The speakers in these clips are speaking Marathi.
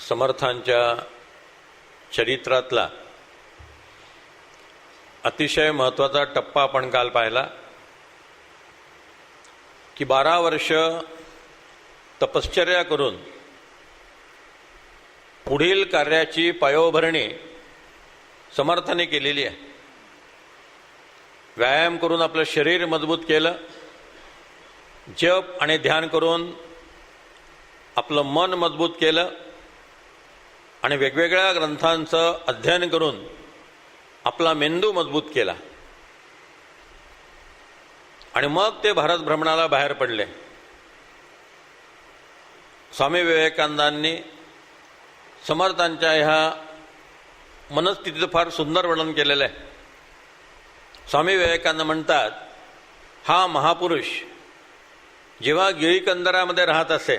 समर्थांच्या चरित्रातला अतिशय महत्त्वाचा टप्पा आपण काल पाहिला की 12 वर्ष तपश्चर्या करून पुढील कार्याची पायोभरणी समर्थाने केलेली आहे. व्यायाम करून आपलं शरीर मजबूत केलं, जप आणि ध्यान करून आपलं मन मजबूत केलं आणि वेगवेगळ्या ग्रंथांचं अध्ययन करून आपला मेंदू मजबूत केला आणि मग ते भारत भ्रमणाला बाहेर पडले. स्वामी विवेकानंदांनी समर्थांच्या ह्या मनस्थितीचं फार सुंदर वर्णन केलेलं आहे. स्वामी विवेकानंद म्हणतात, हा महापुरुष जेव्हा गिळीकंदरामध्ये राहत असे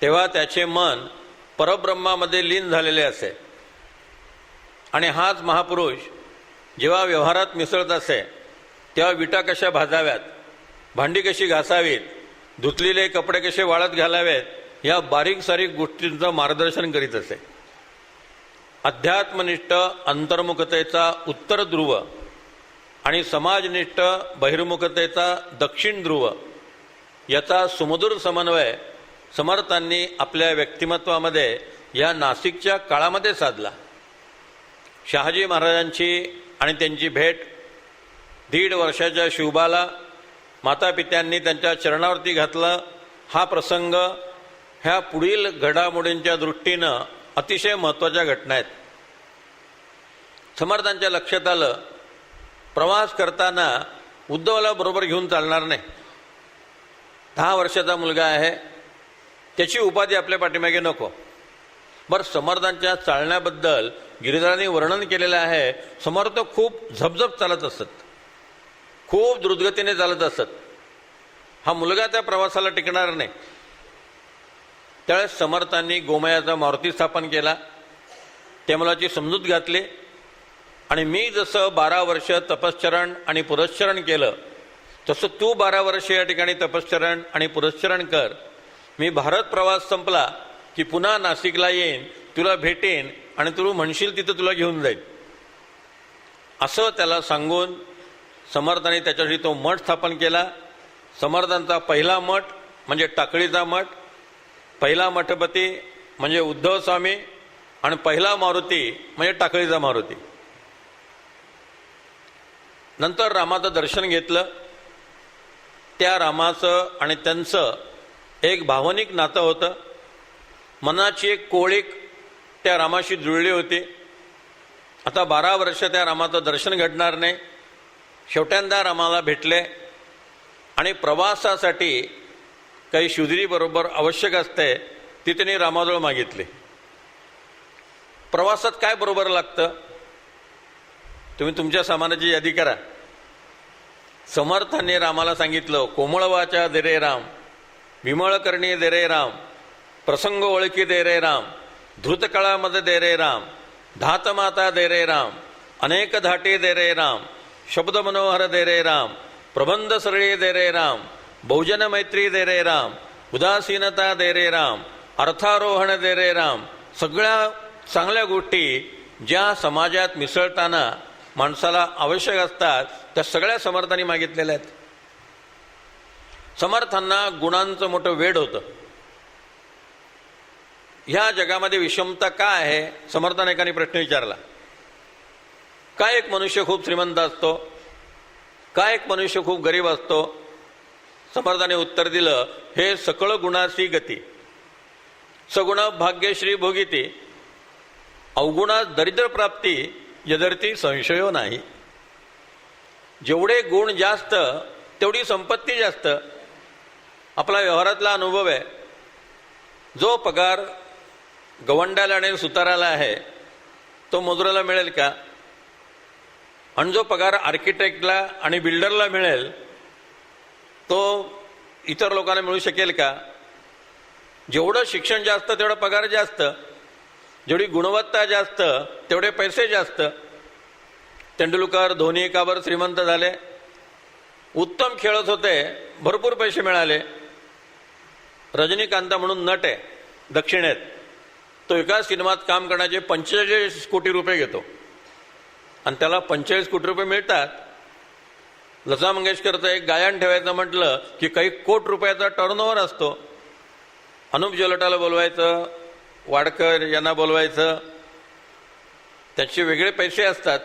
तेव्हा त्याचे मन परब्रह्मामध्ये लीन झालेले असे आणि हाच महापुरुष जेव्हा व्यवहारात मिसळत असे तेव्हा विटा कशा भाजाव्यात, भांडी कशी घासावीत, धुतलेले कपडे कसे वाळत घालावेत या बारीक सारीक गोष्टींचं मार्गदर्शन करीत असे. अध्यात्मनिष्ठ अंतर्मुखतेचा उत्तर ध्रुव आणि समाजनिष्ठ बहिर्मुखतेचा दक्षिण ध्रुव याचा सुमधुर समन्वय समर्थांनी आपल्या व्यक्तिमत्वामध्ये या नाशिकच्या काळामध्ये साधला. शहाजी महाराजांची आणि त्यांची भेट, 1.5 वर्षाच्या शिवबाला मातापित्यांनी त्यांच्या चरणावरती घातलं, हा प्रसंग ह्या पुढील घडामोडींच्या दृष्टीनं अतिशय महत्त्वाच्या घटना आहेत. समर्थांच्या लक्षात आलं, प्रवास करताना उद्धवला बरोबर घेऊन चालणार नाही. 10 वर्षाचा मुलगा आहे, त्याची उपाधी आपल्या पाठीमागे नको. बरं, समर्थांच्या चालण्याबद्दल गिरिधरांनी वर्णन केलेलं आहे. समर्थ खूप झपझप चालत असत, खूप द्रुतगतीने चालत असत. हा मुलगा त्या प्रवासाला टिकणार नाही. त्यावेळेस समर्थांनी गोमयाचा मारुती स्थापन केला, त्या मुलाची समजूत घातली आणि मी जसं 12 वर्ष तपश्चरण आणि पुरश्चरण केलं तसं तू 12 वर्ष या ठिकाणी तपश्चरण आणि पुरश्चरण कर. मी भारत प्रवास संपला की पुन्हा नाशिकला येईन, तुला भेटेन आणि तू म्हणशील तिथं तुला घेऊन जाईल, असं त्याला सांगून समर्थांनी त्याच्यासाठी तो मठ स्थापन केला. समर्थांचा पहिला मठ म्हणजे टाकळीचा मठ, पहिला मठपती म्हणजे उद्धव स्वामी आणि पहिला मारुती म्हणजे टाकळीचा मारुती. नंतर रामाचं दर्शन घेतलं. त्या रामाचं आणि त्यांचं एक भावनिक नातं होतं. मनाची एक कोळीक त्या रामाशी जुळली होती. आता 12 वर्ष त्या रामाचं दर्शन घडणार नाही. शेवट्यांदा रामाला भेटले आणि प्रवासासाठी काही शुद्री बरोबर आवश्यक असते ती त्यांनी रामाजवळ मागितली. प्रवासात काय बरोबर लागतं, तुम्ही तुमच्या सामानाची यादी करा. समर्थांनी रामाला सांगितलं, कोमळ वाचा दे रे राम, विमळ करणी दे रे राम, प्रसंग ओळखी दे रे राम, धृतकळामध्ये दे रे राम, धात माता दे रे राम, अनेक धाटी दे रे राम, शब्द मनोहर दे रे राम, प्रबंध सरळी दे रे राम, बहुजन मैत्री दे रे राम, उदासीनता दे रे राम, अर्थारोहण दे रे राम. सगळ्या चांगल्या गोष्टी ज्या समाजात मिसळताना माणसाला आवश्यक असतात त्या सगळ्या समर्थांनी मागितलेल्या आहेत. समर्थांना गुणांचं मोठं वेड होतं. ह्या जगामध्ये विषमता का आहे, समर्थाने एकाने प्रश्न विचारला. का एक मनुष्य खूप श्रीमंत असतो, का एक मनुष्य खूप गरीब असतो? समर्थाने उत्तर दिलं, हे सकळ गुणासी गती, सगुण भाग्यश्री भोगिती, अवगुणा दरिद्र प्राप्ती, यदर्थी संशयो नाही. जेवढे गुण जास्त तेवढी संपत्ती जास्त. आपला व्यवहारातला अनुभव आहे, जो पगार गवंड्याला आणि सुताराला आहे तो मजुराला मिळेल का? आणि जो पगार आर्किटेक्टला आणि बिल्डरला मिळेल तो इतर लोकांना मिळू शकेल का? जेवढं शिक्षण जास्त तेवढा पगार जास्त, जेवढी गुणवत्ता जास्त तेवढे पैसे जास्त. तेंडुलकर, धोनी का बरं श्रीमंत झाले? उत्तम खेळत होते, भरपूर पैसे मिळाले. रजनीकांत म्हणून नट आहे दक्षिणेत, तो एका सिनेमात काम करण्याचे 45 कोटी रुपये घेतो आणि त्याला 45 कोटी रुपये मिळतात. लता मंगेशकरचं एक गायन ठेवायचं म्हटलं की काही कोट रुपयाचा टर्नओव्हर असतो. अनुप जलोटाला बोलवायचं, वाडकर यांना बोलवायचं, त्याचे वेगळे पैसे असतात,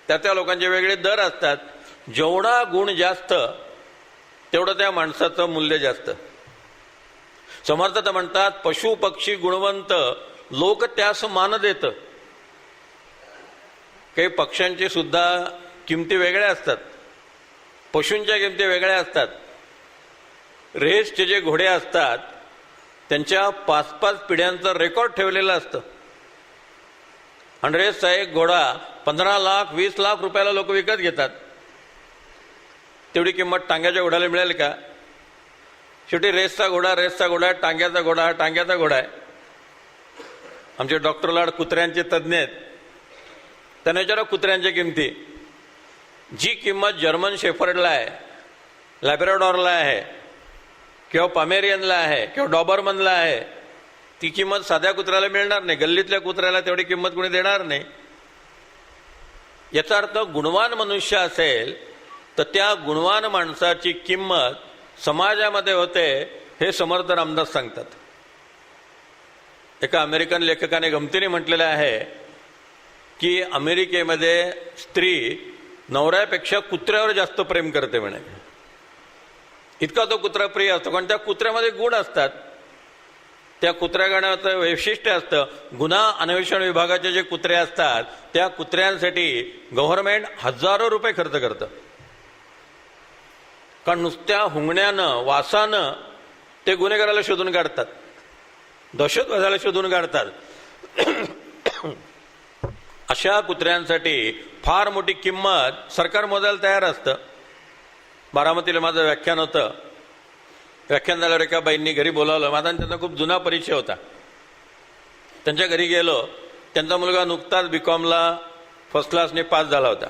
त्या लोकांचे वेगळे दर असतात. जेवढा गुण जास्त तेवढं त्या माणसाचं मूल्य जास्त. समर्थ तर म्हणतात, पशु पक्षी गुणवंत लोक त्यास मान देत. काही पक्ष्यांची सुद्धा किमती वेगळ्या असतात, पशूंच्या किमती वेगळ्या असतात. रेसचे जे घोडे असतात त्यांच्या 5-5 पिढ्यांचं रेकॉर्ड ठेवलेलं असतं. आणि रेसचा एक घोडा 15 लाख 20 लाख रुपयाला लोक विकत घेतात. तेवढी किंमत टांग्याच्या घोड्याला मिळेल का? शेवटी रेसचा घोडा, टांग्याचा घोडा आहे. आमचे डॉक्टर लाड कुत्र्यांचे तज्ज्ञ आहेत, त्यांना विचारा कुत्र्यांच्या किमती. जी किंमत जर्मन शेफर्डला आहे, लॅब्राडॉरला आहे, किंवा पमेरियनला आहे, किंवा डॉबरमनला आहे, ती किंमत साध्या कुत्र्याला मिळणार नाही. गल्लीतल्या कुत्र्याला तेवढी किंमत कोणी देणार नाही. याचा अर्थ गुणवान मनुष्य असेल तर त्या गुणवान माणसाची किंमत समाजामध्ये होते, हे समर्थ रामदास सांगतात. एका अमेरिकन लेखकाने गमतीने म्हटलेलं आहे की अमेरिकेमध्ये स्त्री नवऱ्यापेक्षा कुत्र्यावर जास्त प्रेम करते म्हणे. इतका तो कुत्रा प्रिय असतो, कारण त्या कुत्र्यामध्ये गुण असतात. त्या कुत्र्यागाण्याचं वैशिष्ट्य असतं. गुन्हा अन्वेषण विभागाचे जे कुत्रे असतात त्या कुत्र्यांसाठी गव्हर्नमेंट हजारो रुपये खर्च करतं. कारण नुसत्या हुंगण्यानं, वासानं ते गुन्हेगाराला शोधून काढतात, दहशतवादाला शोधून काढतात. अशा कुत्र्यांसाठी फार मोठी किंमत सरकार मोजायला तयार असतं. बारामतीला माझं व्याख्यान होतं. व्याख्यान झाल्यावर एका बाईंनी घरी बोलावलं. माझा त्यांचा खूप जुना परिचय होता. त्यांच्या घरी गेलो. त्यांचा मुलगा नुकताच BComला फर्स्ट क्लासने पास झाला होता.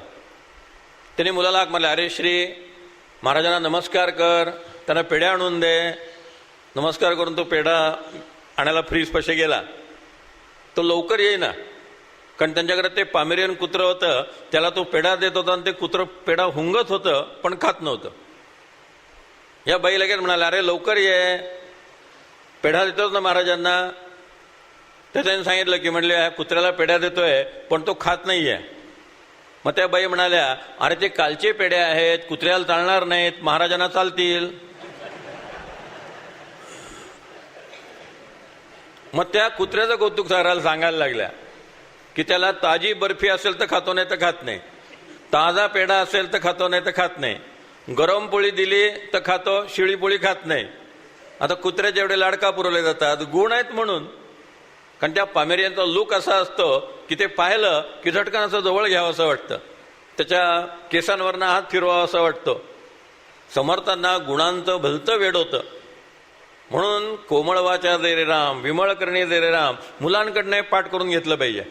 त्यांनी मुलाला हाक मारली, अरे श्री, महाराजांना नमस्कार कर, त्यांना पेढ्या आणून दे. नमस्कार करून तो पेढा आणायला फ्रीज पाशी गेला. तो लवकर येईना, कारण त्यांच्याकडे ते पामेरियन कुत्रं होतं, त्याला तो पेढा देत होता आणि ते कुत्रं पेढा हुंगत होतं पण खात नव्हतं. या बाई लगेच म्हणाला, अरे लवकर ये, पेढा देतोच ना महाराजांना. तर त्यांनी सांगितलं की म्हणले कुत्र्याला पेढा देतोय पण तो खात नाहीये. मग त्या बाई म्हणाल्या, अरे ते कालचे पेढे आहेत, कुत्र्याला चालणार नाहीत, महाराजांना चालतील. मग त्या कुत्र्याचं कौतुक सांगायला लागल्या की त्याला ताजी बर्फी असेल तर खातो, नाही तर खात नाही. ताजा पेढा असेल तर खातो, नाही तर खात नाही. गरम पोळी दिली तर खातो, शिळी पोळी खात नाही. आता कुत्र्याचे एवढे लाडका पुरवले जातात, गुण आहेत म्हणून. कारण त्या पामेरियनचा लुक असा असतो की ते पाहिलं की झटकन असं जवळ घ्यावं असं वाटतं, त्याच्या केसांवरनं हात फिरवावा असं वाटतो. समर्थांना गुणांचं भलतं वेड होतं. म्हणून कोमळ वाचा दे रे राम, विमळ करणे दे रे राम मुलांकडनं पाठ करून घेतलं पाहिजे.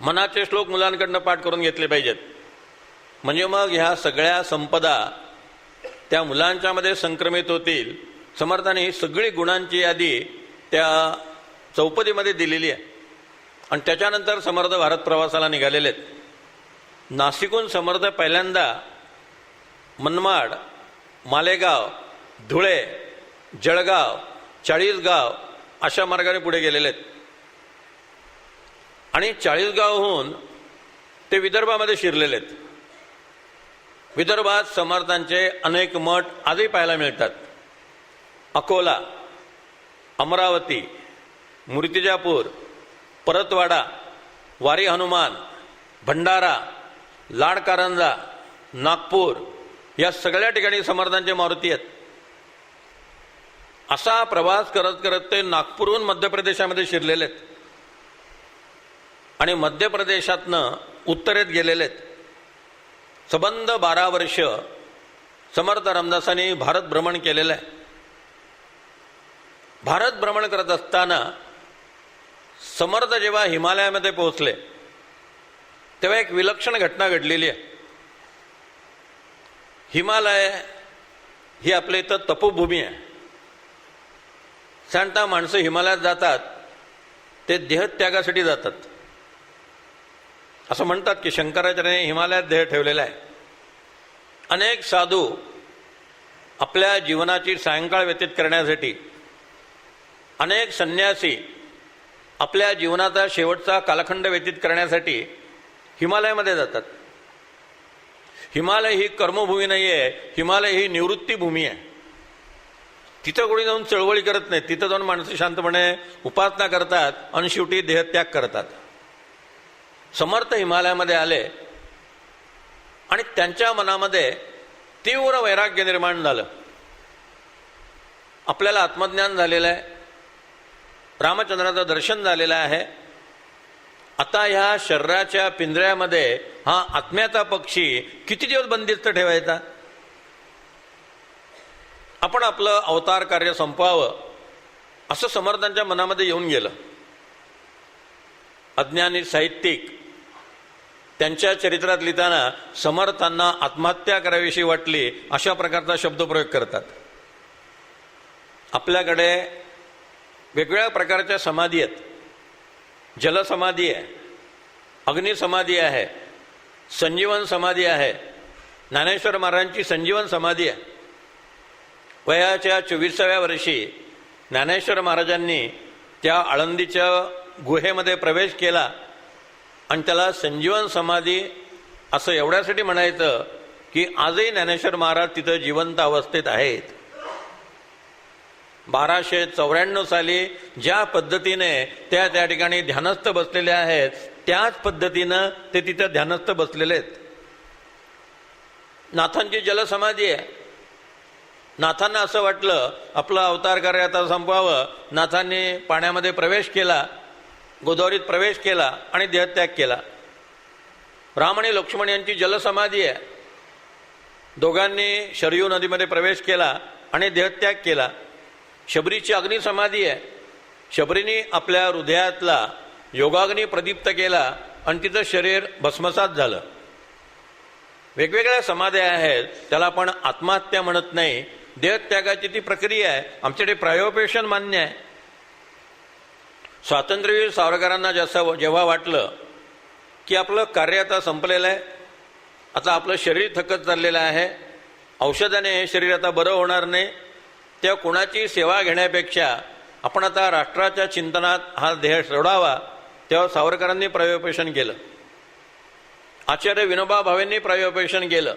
मनाचे श्लोक मुलांकडनं पाठ करून घेतले पाहिजेत. म्हणजे मग ह्या सगळ्या संपदा त्या मुलांच्यामध्ये संक्रमित होतील. समर्थाने ही सगळी गुणांची यादी त्या चौपदीमध्ये दिलेली आहे. आणि त्याच्यानंतर समर्थ भारत प्रवासाला निघालेले आहेत. नाशिकहून समर्थ पहिल्यांदा मनमाड, मालेगाव, धुळे, जळगाव, चाळीसगाव अशा मार्गाने पुढे गेलेले आहेत. आणि चाळीसगावहून ते विदर्भामध्ये शिरलेले आहेत. विदर्भात समर्थांचे अनेक मठ आजही पाहायला मिळतात. अकोला, अमरावती, मूर्तिजापूर, परतवाडा, वारी हनुमान, भंडारा, लाडकारंजा, नागपूर या सगळ्या ठिकाणी समर्थांचे मारुती आहेत. असा प्रवास करत करत ते नागपूरहून मध्य प्रदेशामध्ये शिरलेले आहेत. आणि मध्य प्रदेशातनं उत्तरेत गेलेले आहेत. सबंध 12 वर्ष समर्थ रामदासांनी भारत भ्रमण केलेलं आहे. भारत भ्रमण करत असताना समर्थ जेव्हा हिमालयामध्ये पोहोचले तेव्हा एक विलक्षण घटना घडलेली आहे. हिमालय ही आपल्या इथं तपोभूमी आहे. साधारणतः माणसं हिमालयात जातात ते देहत्यागासाठी जातात. असं म्हणतात की शंकराचार्याने हिमालयात देह ठेवलेला आहे. अनेक साधू आपल्या जीवनाची सायंकाळ व्यतीत करण्यासाठी, अनेक संन्यासी आपल्या जीवनाचा शेवटचा कालखंड व्यतीत करण्यासाठी हिमालयामध्ये जातात. हिमालय ही कर्मभूमी नाही आहे, हिमालय ही निवृत्ती भूमी आहे. तिथं कोणी जाऊन चळवळी करत नाही, तिथं जाऊन माणसं शांतपणे उपासना करतात आणि शेवटी देहत्याग करतात. समर्थ हिमालयामध्ये आले आणि त्यांच्या मनामध्ये तीव्र वैराग्य निर्माण झालं. आपल्याला आत्मज्ञान झालेलं आहे, रामचंद्राचं दर्शन झालेलं आहे. आता ह्या शरीराच्या पिंजऱ्यामध्ये हा आत्म्याचा पक्षी किती दिवस बंदिस्त ठेवायचा? आपण आपलं अवतार कार्य संपवावं असं समर्थांच्या मनामध्ये येऊन गेलं. अज्ञानी साहित्यिक त्यांच्या चरित्रात लिहिताना समर्थांना आत्महत्या करावीशी वाटली अशा प्रकारचा शब्दप्रयोग करतात. आपल्याकडे वेगवेगळ्या प्रकारच्या समाधी आहेत. जलसमाधी आहे, अग्निसमाधी आहे, संजीवन समाधी आहे. ज्ञानेश्वर महाराजांची संजीवन समाधी आहे. वयाच्या 24व्या वर्षी ज्ञानेश्वर महाराजांनी त्या आळंदीच्या गुहेमध्ये प्रवेश केला आणि त्याला संजीवन समाधी असं एवढ्यासाठी म्हणायचं की आजही ज्ञानेश्वर महाराज तिथं जिवंत अवस्थेत आहेत. 1294 साली ज्या पद्धतीने त्या ठिकाणी ध्यानस्थ बसलेले आहेत त्याच पद्धतीनं ते तिथं ध्यानस्थ बसलेले आहेत. नाथांची जलसमाधी आहे. नाथांना असं वाटलं आपलं अवतार कार्य आता संपवावं. नाथांनी पाण्यामध्ये प्रवेश केला, गोदावरीत प्रवेश केला आणि देहत्याग केला. राम आणि लक्ष्मण यांची जलसमाधी आहे. दोघांनी शरयू नदीमध्ये प्रवेश केला आणि देहत्याग केला. शबरीची अग्निसमाधी आहे. शबरीने आपल्या हृदयातला योगाग्नी प्रदीप्त केला आणि तिचं शरीर भस्मसात झालं. वेगवेगळ्या समाध्या आहेत, त्याला आपण आत्महत्या म्हणत नाही. देहत्यागाची ती प्रक्रिया आहे. आमच्याकडे प्रायोपेशन मान्य आहे. स्वातंत्र्यवीर सावरकरांना जेव्हा वाटलं की आपलं कार्य आता संपलेलं आहे, आता आपलं शरीर थकत चाललेलं आहे, औषधाने हे शरीर आता बरं होणार नाही, त्या कुणाची सेवा घेण्यापेक्षा आपण आता राष्ट्राच्या चिंतनात हा देह सोडावा, तेव्हा सावरकरांनी प्रायोपेशन केलं. आचार्य विनोबा भावेंनी प्रायोपेशन केलं.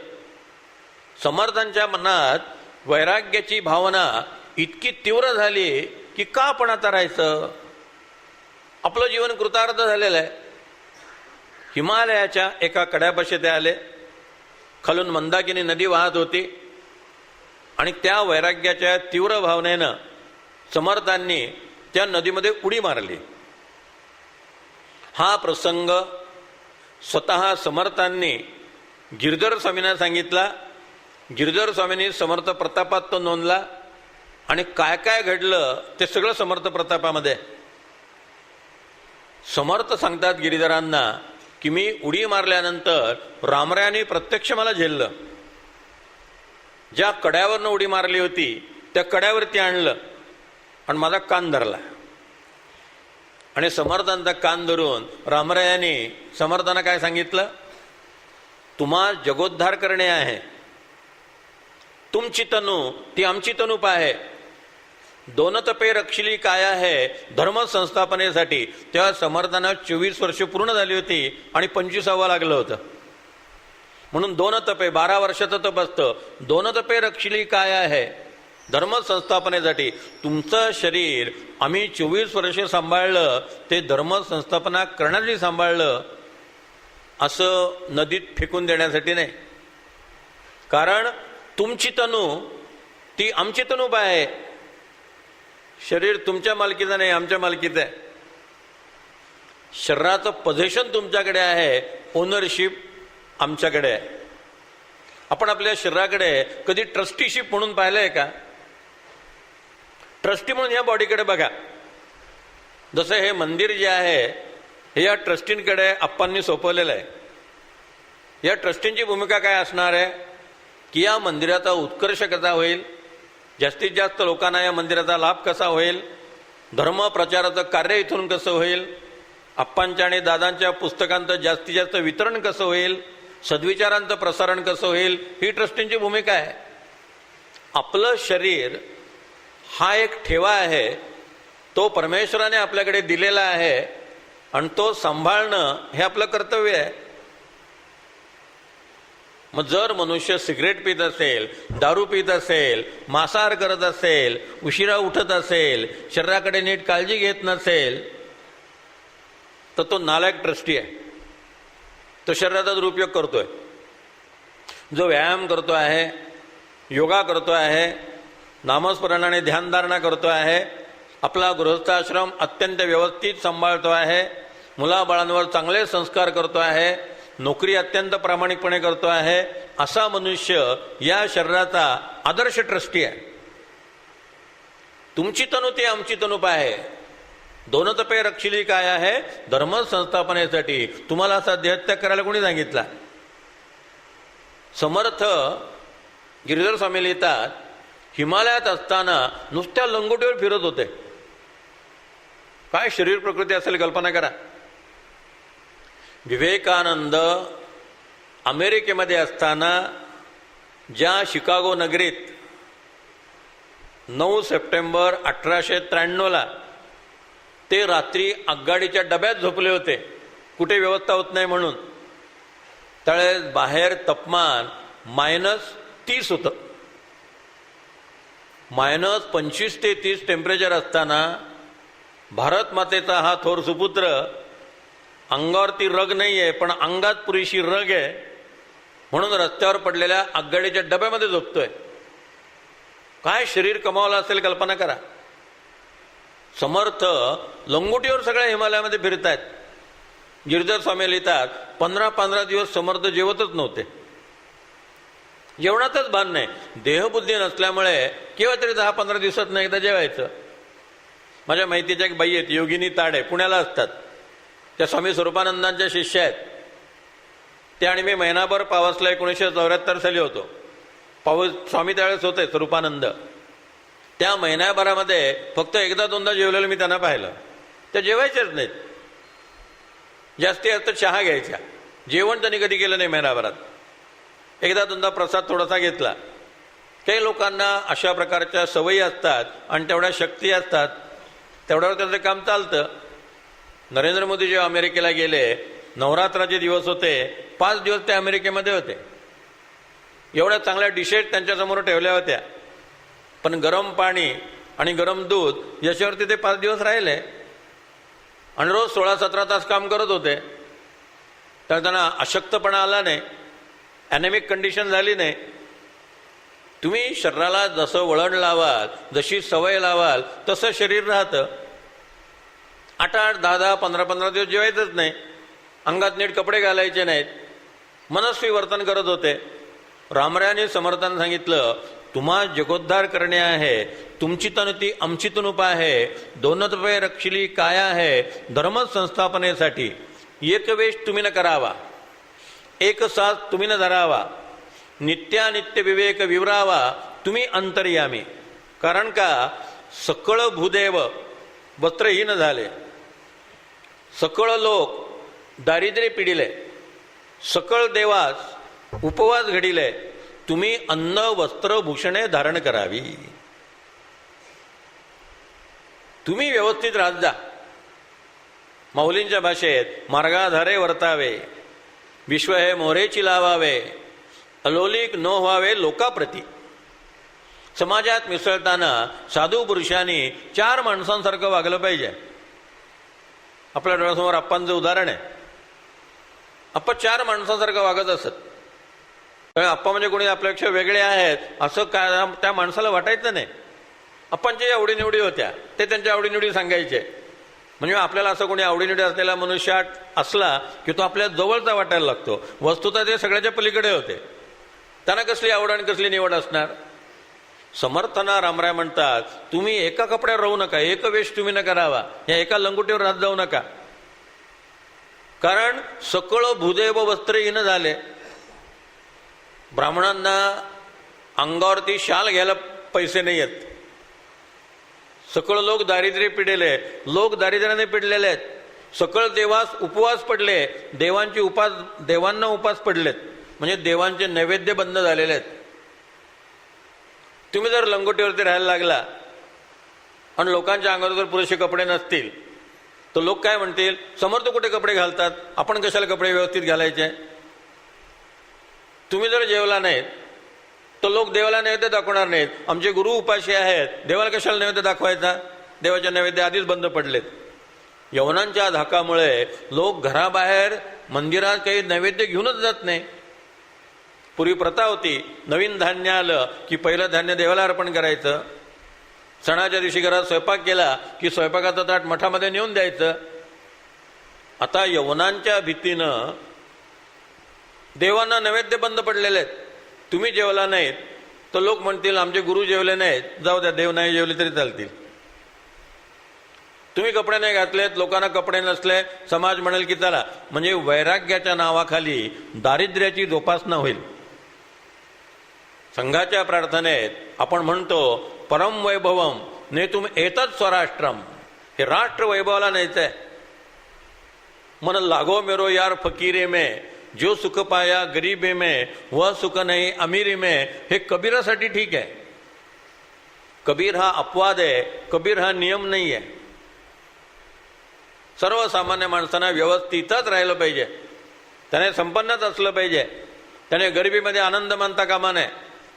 समर्थांच्या मनात वैराग्याची भावना इतकी तीव्र झाली की का आपण आता राहायचं? आपलं जीवन कृतार्थ झालेलं आहे. हिमालयाच्या एका कड्यापाशी ते आले. खालून मंदाकिनी नदी वाहत होती आणि त्या वैराग्याच्या तीव्र भावनेनं समर्थांनी त्या नदीमध्ये उडी मारली. हा प्रसंग स्वतः समर्थांनी गिरधर स्वामींना सांगितला. गिरधर स्वामींनी समर्थ प्रतापात तो नोंदला आणि काय काय घडलं ते सगळं समर्थ प्रतापामध्ये. समर्थ सांगतात गिरिधरांना की मी उडी मारल्यानंतर रामरायांनी प्रत्यक्ष मला झेललं. ज्या कड्यावरनं उडी मारली होती त्या कड्यावरती आणलं आणि माझा कान धरला. आणि समर्थांचा कान धरून रामरायांनी समर्थांना काय सांगितलं? तुम्हा जगोद्धार करणे आहे. तुमची तनू ती आमची तनूप आहे. दोन तपे रक्षिली काय आहे धर्म संस्थापनेसाठी. तेव्हा समर्थांना 24 वर्ष पूर्ण झाली होती आणि 25वा लागलं होतं. म्हणून 2 तपे 12 वर्षाचं तप असतं. 2 तपे रक्षिली काय आहे धर्म संस्थापनेसाठी. तुमचं शरीर आम्ही 24 वर्षे सांभाळलं, ते धर्म संस्थापना करण्यासाठी सांभाळलं, असं नदीत फेकून देण्यासाठी नाही. कारण तुमची तनू ती आमची तनूप आहे. शरीर तुमच्या मालकीचं नाही, आमच्या मालकीचं आहे. शरीराचं पोझिशन तुमच्याकडे आहे, ओनरशिप आमच्याकडे आहे. आपण आपल्या शरीराकडे कधी ट्रस्टीशिप म्हणून पाहिलंय का? ट्रस्टी म्हणून या बॉडीकडे बघा. जसं हे मंदिर जे आहे हे या ट्रस्टींकडे आप्पांनी सोपवलेलं आहे. या ट्रस्टींची भूमिका काय असणार आहे की या मंदिराचा उत्कर्ष कसा होईल, जास्तीत जास्त लोकांना या मंदिराचा लाभ कसा होईल, धर्म प्रचाराचं कार्य इथून कसं होईल, आप्पांच्या आणि दादांच्या पुस्तकांचं जास्तीत जास्त वितरण कसं होईल, सद्विचारांचं प्रसारण कसं होईल, ही ट्रस्टींची भूमिका आहे. आपलं शरीर हा एक ठेवा आहे, तो परमेश्वराने आपल्याकडे दिलेला आहे आणि तो सांभाळणं हे आपलं कर्तव्य आहे. मग जर मनुष्य सिगरेट पित असेल, दारू पित असेल, मांसाहार करत असेल, उशिरा उठत असेल, शरीराकडे नीट काळजी घेत नसेल, तर तो नालायक ट्रस्टी आहे. तो शरीराचा दुरुपयोग करतोय. जो व्यायाम करतो आहे, योगा करतो आहे, नामस्मरणाने ध्यानधारणा करतो आहे, आपला गृहस्थाश्रम अत्यंत व्यवस्थित सांभाळतो आहे, मुलाबाळांवर चांगले संस्कार करतो आहे, नोकरी अत्यंत प्रामाणिकपणे करतो आहे, असा मनुष्य या शरीराचा आदर्श ट्रस्टी आहे. तुमची तनु ती आमची तनुप आहे, दोन तपे रक्षिली काय आहे, धर्म संस्थापनेसाठी. तुम्हाला असा देहत्याग करायला कोणी सांगितला? समर्थ गिरिधर स्वामी लिहितात, हिमालयात असताना नुसत्या लंगोटीवर फिरत होते. काय शरीर प्रकृती असेल कल्पना करा. विवेकानंद अमेरिकेमध्ये असताना ज्या शिकागो नगरीत 9 सप्टेंबर 1893 ते रात्री आगगाडीच्या डब्यात झोपले होते, कुठे व्यवस्था होत नाही म्हणून. त्यावेळेस बाहेर तापमान -30 होतं. -25 ते 30 टेम्परेचर असताना भारत मातेचा हा थोर सुपुत्र, अंगावरती रग नाही आहे पण अंगात पुरेशी रग आहे म्हणून रस्त्यावर पडलेल्या आगगाडीच्या डब्यामध्ये झोपतोय. काय शरीर कमावलं असेल कल्पना करा. समर्थ लंगोटीवर सगळ्या हिमालयामध्ये फिरतायत. गिरिधर स्वामी लिहितात, 15 दिवस समर्थ जेवतच नव्हते. जेवणातच भान नाही. देहबुद्धी नसल्यामुळे केव्हा तरी 10-15 दिवसात नाही एकदा जेवायचं. माझ्या माहितीच्या एक बाई आहेत, योगिनी ताडे, पुण्याला असतात. त्या स्वामी स्वरूपानंदांच्या शिष्य आहेत. ते आणि मी महिनाभर पावसला 1974 साली होतो. पाऊस स्वामी त्यावेळेस होते स्वरूपानंद. त्या महिन्याभरामध्ये फक्त 1-2दा जेवलेलं मी त्यांना पाहिलं. त्या जेवायच्याच नाहीत, जास्तीत जास्त चहा घ्यायच्या. जेवण त्यांनी कधी केलं नाही महिनाभरात. 1-2दा प्रसाद थोडासा घेतला. काही लोकांना अशा प्रकारच्या सवयी असतात आणि तेवढ्या शक्ती असतात, तेवढ्यावर त्याचं काम चालतं. नरेंद्र मोदी जेव्हा अमेरिकेला गेले, नवरात्राचे दिवस होते, 5 दिवस ते अमेरिकेमध्ये होते. एवढ्या चांगल्या डिशेस त्यांच्यासमोर ठेवल्या होत्या, पण गरम पाणी आणि गरम दूध याच्यावरती ते 5 दिवस राहिले आणि रोज 16-17 तास काम करत होते. तर त्यांना अशक्तपणा आला नाही, ॲनेमिक कंडिशन झाली नाही. तुम्ही शरीराला जसं वळण लावाल, जशी सवय लावाल, तसं शरीर राहतं. 8-8, 10-10, 15-15 दिवस जेवायचंच नाही, अंगात नीट कपडे घालायचे नाहीत, मनस्वी वर्तन करत होते. रामरायाने समर्थांना सांगितलं, तुम्हा जगोद्धार करणे आहे, तुमची तनु ती आमची तनुप आहे, दोन तपे रक्षिली काय आहे, धर्म संस्थापनेसाठी. एक वेश तुम्ही न करावा, एक साथ तुम्ही न धरावा, नित्यानित्य विवेक विवरावा, तुम्ही अंतर्यामी. कारण का सकळ भूदेव वस्त्रहीन झाले, सकळ लोक दारिद्र्य पिडिले, सकळ देवास उपवास घडिले, तुम्ही अन्न वस्त्र भूषणे धारण करावी. तुम्ही व्यवस्थित राहत जा. माऊलींच्या भाषेत मार्गाधारे वर्तावे, विश्व हे मोरेची लावावे, अलोलिक न व्हावे लोकाप्रती. समाजात मिसळताना साधू पुरुषांनी 4 माणसांसारखं वागलं पाहिजे. आपल्या डोळ्यासमोर आप्पांचं उदाहरण आहे. आप्पा 4 माणसांसारखं वागत असत. आप्पा म्हणजे कोणी आपल्यापेक्षा वेगळे आहेत असं काय त्या माणसाला वाटायचं नाही. आप्पांच्या आवडीनिवडी होत्या, ते त्यांच्या आवडीनिवडी सांगायचे. म्हणजे आपल्याला असं कोणी आवडीनिवडी असलेला मनुष्य असला की तो आपल्या जवळचा वाटायला लागतो. वस्तुतः ते सगळ्याच्या पलीकडे होते. त्यांना कसली आवड आणि कसली निवड असणार. समर्थना रामराय म्हणतात, तुम्ही एका कपड्यावर राहू नका, एक वेश तुम्ही न करावा, या एका लंगोटीवर राहत जाऊ नका. कारण सकळ भूदेव वस्त्रहीन झाले. ब्राह्मणांना अंगावरती शाल घ्यायला पैसे नाही आहेत. सकळ लोक दारिद्र्य पिडेले, लोक दारिद्र्याने पिडलेले आहेत. सकळ देवास उपवास पडले, देवांना उपास पडलेत, म्हणजे देवांचे नैवेद्य बंद झालेले आहेत. तुम्ही जर लंगोटीवरती राहायला लागला आणि लोकांच्या अंगावर जर पुरेसे कपडे नसतील तर लोक काय म्हणतील, समर्थ कुठे कपडे घालतात, आपण कशाला कपडे व्यवस्थित घालायचे. तुम्ही जर जेवला नाहीत तर लोक देवाला नैवेद्य दाखवणार नाहीत. आमचे गुरु उपाशी आहेत, देवाला कशाला नैवेद्य दाखवायचा, देवाच्या नैवेद्य आधीच बंद पडलेत. यवनांच्या धाकामुळे लोक घराबाहेर मंदिरात काही नैवेद्य घेऊनच जात नाही. पूर्वी प्रथा होती, नवीन धान्य आलं की पहिलं धान्य देवाला अर्पण करायचं. सणाच्या दिवशी घरात स्वयंपाक केला की स्वयंपाकाचं ताट मठामध्ये नेऊन द्यायचं. आता यवनांच्या भीतीनं देवांना नैवेद्य बंद पडलेले आहेत. तुम्ही जेवला नाहीत तर लोक म्हणतील आमचे गुरु जेवले नाहीत, जाऊ द्या, देव नाही जेवले तरी चालतील. तुम्ही कपडे नाही घातलेत, लोकांना कपडे नसले, समाज म्हणेल की चला, म्हणजे वैराग्याच्या नावाखाली दारिद्र्याची जोपासना होईल. संघाच्या प्रार्थनेत आपण म्हणतो परम वैभवम नेतुम एतत् स्वराष्ट्रम, हे राष्ट्र वैभवाला न्यायचंय. मन लागो मेरो यार फकीरे में, जो सुख पाया गरीबे में वह सुख नाही अमीरी में, हे कबीरासाठी ठीक आहे. कबीर हा अपवाद आहे, कबीर हा नियम नाही आहे. सर्वसामान्य माणसांना व्यवस्थितच राहिलं पाहिजे, त्याने संपन्नच असलं पाहिजे. त्याने गरिबीमध्ये आनंद मानता कामा नये,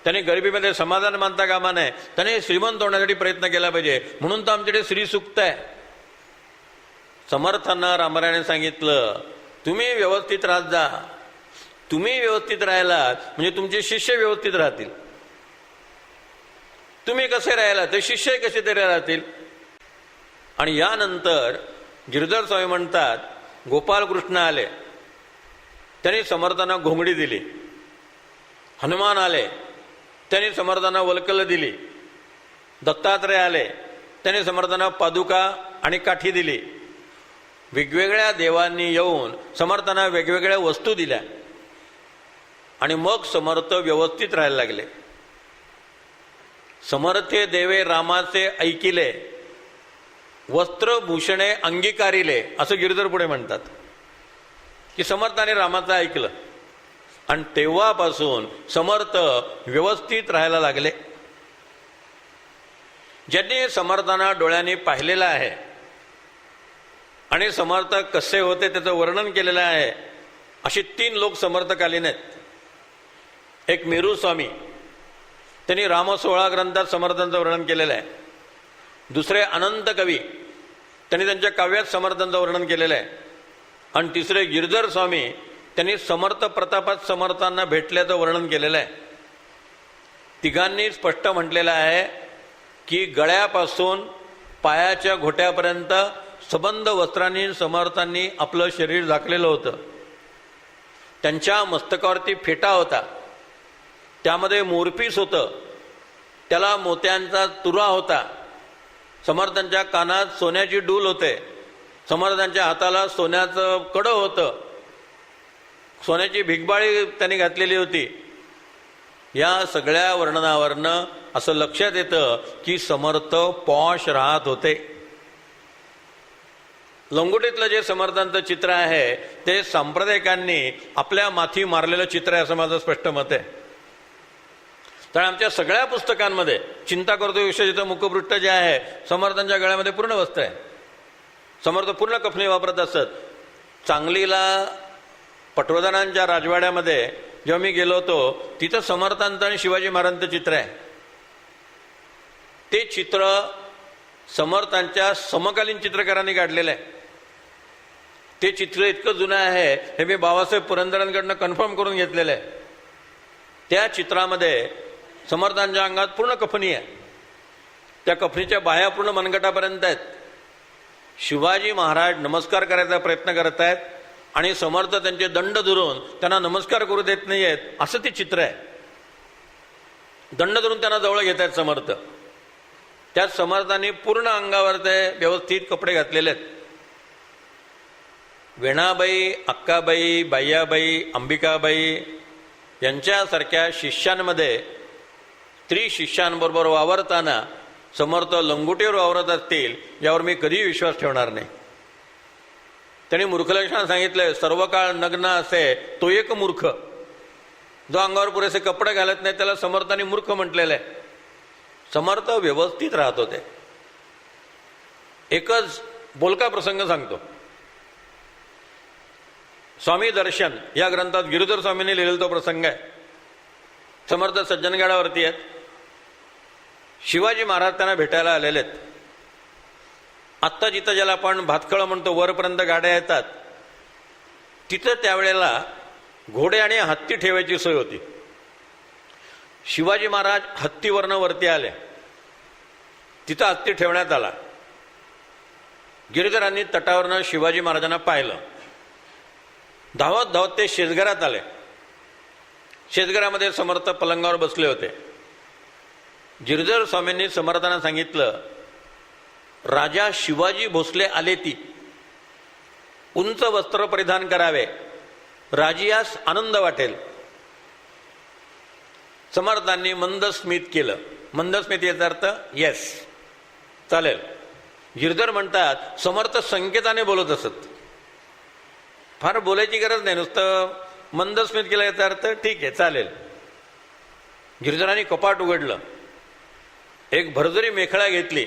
त्याने गरिबीमध्ये समाधान मानता कामा नये, त्याने श्रीमंत होण्यासाठी प्रयत्न केला पाहिजे. म्हणून तर आमच्याकडे श्री सूक्त आहे. समर्थांना रामरायाने सांगितलं तुम्ही व्यवस्थित राहत जा. तुम्ही व्यवस्थित राहिलात म्हणजे तुमचे शिष्य व्यवस्थित राहतील. तुम्ही कसे राहिला ते शिष्य कसे तरी राहतील. आणि यानंतर गिरधर स्वामी म्हणतात गोपालकृष्ण आले, त्यांनी समर्थांना घोंगडी दिली. हनुमान आले, त्यांनी समर्थांना वल्कल दिली. दत्तात्रय आले, त्यांनी समर्थांना पादुका आणि काठी दिली. वेगवेगळ्या देवांनी येऊन समर्थांना वेगवेगळ्या वस्तू दिल्या आणि मग समर्थ व्यवस्थित राहायला लागले. समर्थे देवे रामाचे ऐकिले, वस्त्रभूषणे अंगीकारिले, असं गिरधर पुढे म्हणतात की समर्थाने रामाचं ऐकलं आणि तेव्हापासून समर्थ व्यवस्थित राहायला लागले. ज्यांनी समर्थांना डोळ्यांनी पाहिलेलं आहे आणि समर्थ कसे होते त्याचं वर्णन केलेलं आहे, अशी 3 लोक समर्थकालीन आहेत. एक मेरू स्वामी, त्यांनी रामसोहळा ग्रंथात समर्थांचं वर्णन केलेलं आहे. दुसरे अनंत कवी, त्यांनी त्यांच्या काव्यात समर्थांचं वर्णन केलेलं आहे. आणि तिसरे गिरधर स्वामी, त्यांनी समर्थ प्रतापात समर्थांना भेटल्याचं वर्णन केलेलं आहे. तिघांनी स्पष्ट म्हटलेलं आहे की गळ्यापासून पायाच्या घोट्यापर्यंत सबंध वस्त्रांनी समर्थांनी आपलं शरीर झाकलेलं होतं. त्यांच्या मस्तकावरती फेटा होता, त्यामध्ये मोरपीस होतं, त्याला मोत्यांचा तुरा होता. समर्थांच्या कानात सोन्याची डूल होते, समर्थांच्या हाताला सोन्याचं कडं होतं, सोन्याची भिगबाळी त्यांनी घातलेली होती. या सगळ्या वर्णनावरनं असं लक्षात येतं की समर्थ पॉश राहत होते. लंगोटीतलं जे समर्थांचं चित्र आहे ते सांप्रदायिकांनी आपल्या माथी मारलेलं चित्र आहे असं माझं स्पष्ट मत आहे. तर आमच्या सगळ्या पुस्तकांमध्ये चिंता करतो विषयाचं मुखपृष्ठ जे आहे, समर्थांच्या गळ्यामध्ये पूर्ण वस्त्र आहे. समर्थ पूर्ण कफनी वापरत असत. सांगलीला पटवर्धनांच्या राजवाड्यामध्ये जेव्हा मी गेलो होतो, तिथं समर्थांचं आणि शिवाजी महाराजांचं चित्र आहे. ते चित्र समर्थांच्या समकालीन चित्रकारांनी काढलेलं आहे. ते चित्र इतकं जुनं आहे हे मी बाबासाहेब पुरंदरांकडनं कन्फर्म करून घेतलेलं आहे. त्या चित्रामध्ये समर्थांच्या अंगात पूर्ण कफनी आहे, त्या कफनीच्या बाह्या पूर्ण मनगटापर्यंत आहेत. शिवाजी महाराज नमस्कार करायचा प्रयत्न करत आहेत आणि समर्थ त्यांचे दंड धरून त्यांना नमस्कार करू देत नाही आहेत, असं ते चित्र आहे. दंड धरून त्यांना जवळ घेत आहेत समर्थ. त्यात समर्थांनी पूर्ण अंगावर ते व्यवस्थित कपडे घातलेले आहेत. वेणाबाई, अक्काबाई, बाह्याबाई, अंबिकाबाई यांच्यासारख्या शिष्यांमध्ये स्त्री शिष्यांबरोबर वावरताना समर्थ लंगोटीवर वावरत असतील यावर मी कधीही विश्वास ठेवणार नाही. त्यांनी मूर्खलक्षण सांगितलंय, सर्व काळ नग्न असे तो एक मूर्ख. जो अंगावर पुरेसे कपडे घालत नाही त्याला समर्थांनी मूर्ख म्हटलेलं आहे. समर्थ व्यवस्थित राहत होते. एकच बोलका प्रसंग सांगतो. स्वामी दर्शन या ग्रंथात गिरीधर स्वामींनी लिहिलेला तो प्रसंग आहे. समर्थ सज्जनगडावरती आहेत. शिवाजी महाराज त्यांना भेटायला आलेले आहेत. आत्ता जिथं ज्याला आपण भातखळ म्हणतो, वरपर्यंत गाड्या येतात, तिथं त्यावेळेला घोडे आणि हत्ती ठेवायची सोय होती. शिवाजी महाराज हत्तीवरनं वरती आले. तिथं हत्ती ठेवण्यात आला. गिरीधरांनी तटावरनं शिवाजी महाराजांना पाहिलं. धावत धावत ते शेतघरात आले. शेतघरामध्ये समर्थ पलंगावर बसले होते. गिरीधर स्वामींनी समर्थांना सांगितलं, राजा शिवाजी भोसले आले ती, उंच वस्त्र परिधान करावे, राजियास आनंद वाटेल. समर्थांनी मंद स्मित केलं. मंद स्मित याचा अर्थ येस, चालेल. गिरधर म्हणतात, समर्थ संकेताने बोलत असत. फार बोलायची गरज नाही, नुसतं मंद स्मित केलं याचा अर्थ ठीक आहे, चालेल. गिरधरांनी कपाट उघडलं. एक भरजरी मेखळा घेतली.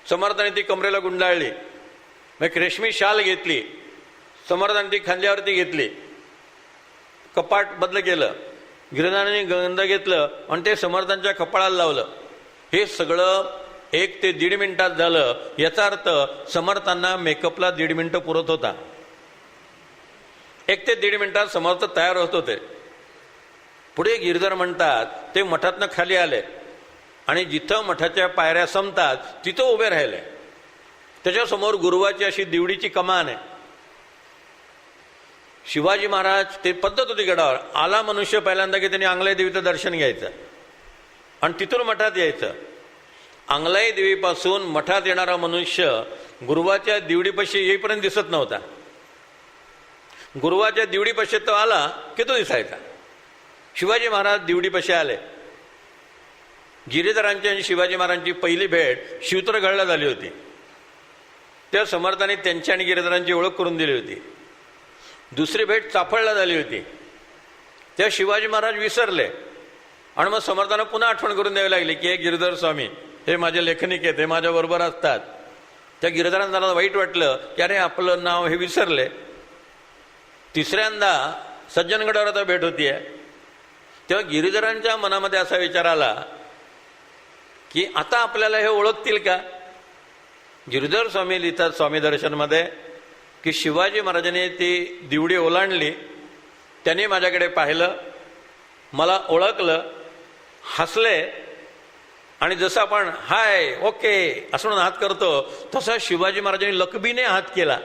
समर्थाने ती कमरेला गुंडाळली. मग रेशमी शाल घेतली. समर्थाने ती खांद्यावरती घेतली. कपाट बदल केलं. गिरधरांनी गंध घेतलं आणि ते समर्थांच्या कपाळाला लावलं. हे सगळं 1 ते 1.5 मिनिटात झालं. याचा अर्थ समर्थांना मेकअपला 1.5 मिनिटं पुरत होता. 1 ते 1.5 मिनिटात समर्थ तयार होत होते. पुढे गिरधर म्हणतात, ते मठातनं खाली आले आणि जिथं मठाच्या पायऱ्या संपतात तिथं उभे राहिले. त्याच्यासमोर गुरुवाची अशी दिवडीची कमान आहे. शिवाजी महाराज, ते पद्धत होती गडावर, आला मनुष्य पहिल्यांदा की त्यांनी अंगलाई देवीचं दर्शन घ्यायचं आणि तिथून मठात यायचं. अंगलाई देवीपासून मठात येणारा मनुष्य गुरुवाच्या दिवडीपाशी येईपर्यंत दिसत नव्हता. गुरुवाच्या दिवडीपाशी तो आला की तो दिसायचा. शिवाजी महाराज दिवडीपाशी आले. गिरीधरांची आणि शिवाजी महाराजांची पहिली भेट शिवतरगडला झाली होती. त्या समर्थांनी त्यांची आणि गिरीधरांची ओळख करून दिली होती. दुसरी भेट चाफळला झाली होती. त्या शिवाजी महाराज विसरले आणि मग समर्थांना पुन्हा आठवण करून द्यावी लागली की हे गिरीधर स्वामी, हे माझे लेखनिक आहेत, हे माझ्या बरोबर असतात. त्या गिरीधरांना वाईट वाटलं की अरे आपलं नाव हे विसरले. तिसऱ्यांदा सज्जनगडावर आता भेट होतीये. तेव्हा गिरीधरांच्या मनामध्ये असा विचार आला की आता आपल्याला हे ओळखतील का. गिरीधर स्वामी लिहितात स्वामी दर्शनमध्ये की शिवाजी महाराजांनी ती दिवडी ओलांडली. त्यांनी माझ्याकडे पाहिलं, मला ओळखलं, हसले आणि जसं आपण हाय ओके असं हात करतो तसा शिवाजी महाराजांनी लकबीने हात केला.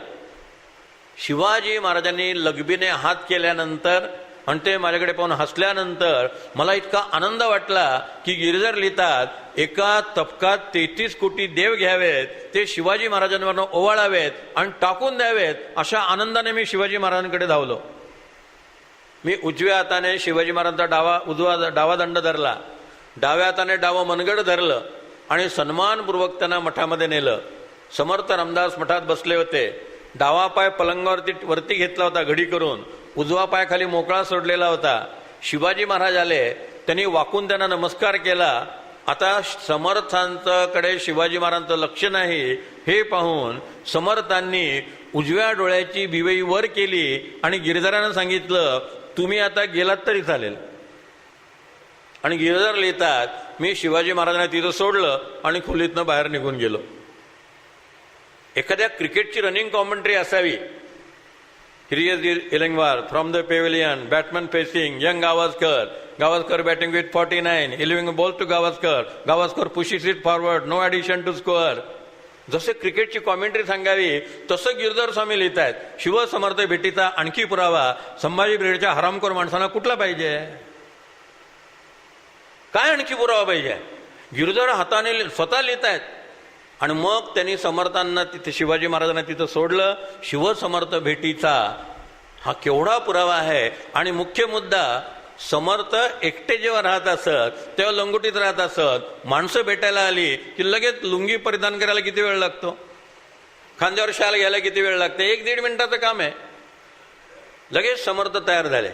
शिवाजी महाराजांनी लगबीने हात केल्यानंतर आणि ते माझ्याकडे पाहून हसल्यानंतर मला इतका आनंद वाटला की गिरीधर लिहितात, एका तपकात 33 कोटी देव घ्यावेत, ते शिवाजी महाराजांवरनं ओवाळावेत आणि टाकून द्यावेत. अशा आनंदाने मी शिवाजी महाराजांकडे धावलो. मी उजव्या हाताने शिवाजी महाराजांचा डावा दंड धरला, डाव्या हाताने डावं मनगड धरलं आणि सन्मानपूर्वक त्यांना मठामध्ये नेलं. समर्थ रामदास मठात बसले होते. डावा पाय पलंगावरती वरती घेतला होता घडी करून, उजवा पाय खाली मोकळा सोडलेला होता. शिवाजी महाराज आले, त्यांनी वाकून त्यांना नमस्कार केला. आता समर्थांकडे शिवाजी महाराजांचं लक्ष नाही हे पाहून समर्थांनी उजव्या डोळ्याची भिवई वर केली आणि गिरीधरांना सांगितलं, तुम्ही आता गेलात तरी चालेल. आणि गिरीधर लिहितात, मी शिवाजी महाराजांना तिथं सोडलं आणि खोलीतनं बाहेर निघून गेलो. एखाद्या क्रिकेटची रनिंग कॉमेंट्री असावी. हिरियर इलंगवार from the pavilion, batsman facing young Gavaskar, Gavaskar batting with 49, इलिव्हिंग ball to Gavaskar, Gavaskar pushes it forward, no addition to score. जसे क्रिकेटची कॉमेंट्री सांगावी तसं गिरधर स्वामी लिहित आहेत. शिवसमर्थ भेटीचा आणखी पुरावा संभाजी ब्रिगेडच्या हरामखोर माणसांना कुठला पाहिजे, काय आणखी पुरावा पाहिजे. गिरधर हाताने स्वतः लिहित आहेत. आणि मग त्यांनी समर्थांना तिथे शिवाजी महाराजांना तिथं सोडलं. शिवसमर्थ भेटीचा हा केवढा पुरावा आहे. आणि मुख्य मुद्दा समर्थ एकटे जेव्हा राहत असत तेव्हा लंगोटीत राहत असत, माणसं भेटायला आली की लगेच लुंगी परिधान करायला किती वेळ लागतो, खांद्यावर शाल घ्यायला किती वेळ लागते, 1-1.5 मिनिटाचं काम आहे, लगेच समर्थ तयार झाले.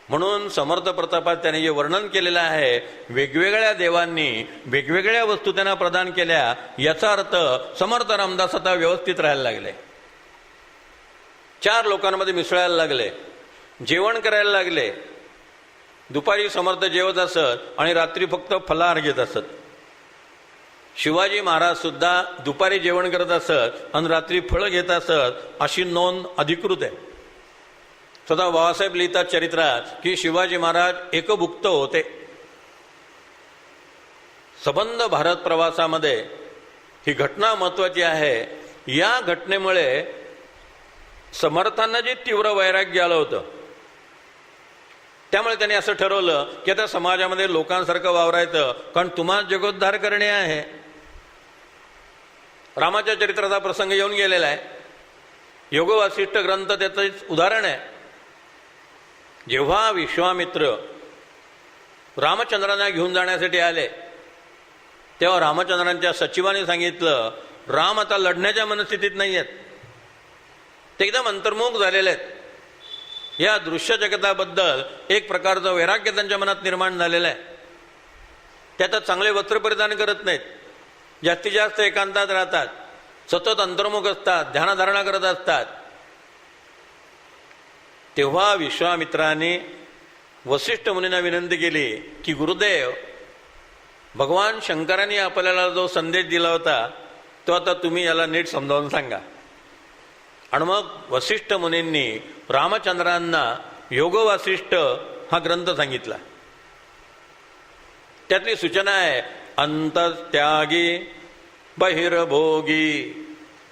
म्हणून समर्थ प्रतापात त्याने जे वर्णन केलेलं आहे, वेगवेगळ्या देवांनी वेगवेगळ्या वस्तू त्यांना प्रदान केल्या, याचा अर्थ समर्थ रामदास आता व्यवस्थित राहायला लागले, 4 लोकांमध्ये मिसळायला लागले, जेवण करायला लागले. दुपारी समर्थ जेवत असत आणि रात्री फक्त फलाहार घेत असत. शिवाजी महाराज सुद्धा दुपारी जेवण करत असत आणि रात्री फळं घेत असत, अशी नोंद अधिकृत आहे. स्वतः बाबासाहेब लिहितात चरित्रात की शिवाजी महाराज एकभुक्त होते. संबंध भारत प्रवासामध्ये ही घटना महत्वाची आहे. या घटनेमुळे समर्थांना जे तीव्र वैराग्य आलं होतं, त्यामुळे त्यांनी असं ठरवलं की आता समाजामध्ये लोकांसारखं वावरायचं, कारण तुम्हाला जगोद्धार करणे आहे. रामाच्या चरित्राचा प्रसंग येऊन गेलेला आहे. योग वासिष्ठ ग्रंथ त्याचं उदाहरण आहे. जेव्हा विश्वामित्र रामचंद्रांना घेऊन जाण्यासाठी आले तेव्हा रामचंद्रांच्या सचिवाने सांगितलं, राम आता लढण्याच्या मनस्थितीत नाही आहेत, ते एकदम अंतर्मुख झालेले आहेत. या दृश्य जगताबद्दल एक प्रकारचं वैराग्य त्यांच्या मनात निर्माण झालेलं आहे. ते आता चांगले वस्त्र परिधान करत नाहीत, जास्तीत जास्त एकांतात राहतात, सतत अंतर्मुख असतात, ध्यानधारणा करत असतात. तेव्हा विश्वामित्राने वसिष्ठ मुनींना विनंती केली की गुरुदेव, भगवान शंकरांनी आपल्याला जो संदेश दिला होता तो आता तुम्ही याला नीट समजावून सांगा. आणि मग वसिष्ठ मुनींनी रामचंद्रांना योग वासिष्ठ हा ग्रंथ सांगितला. त्यातली सूचना आहे, अंतत्यागी बहिर्भोगी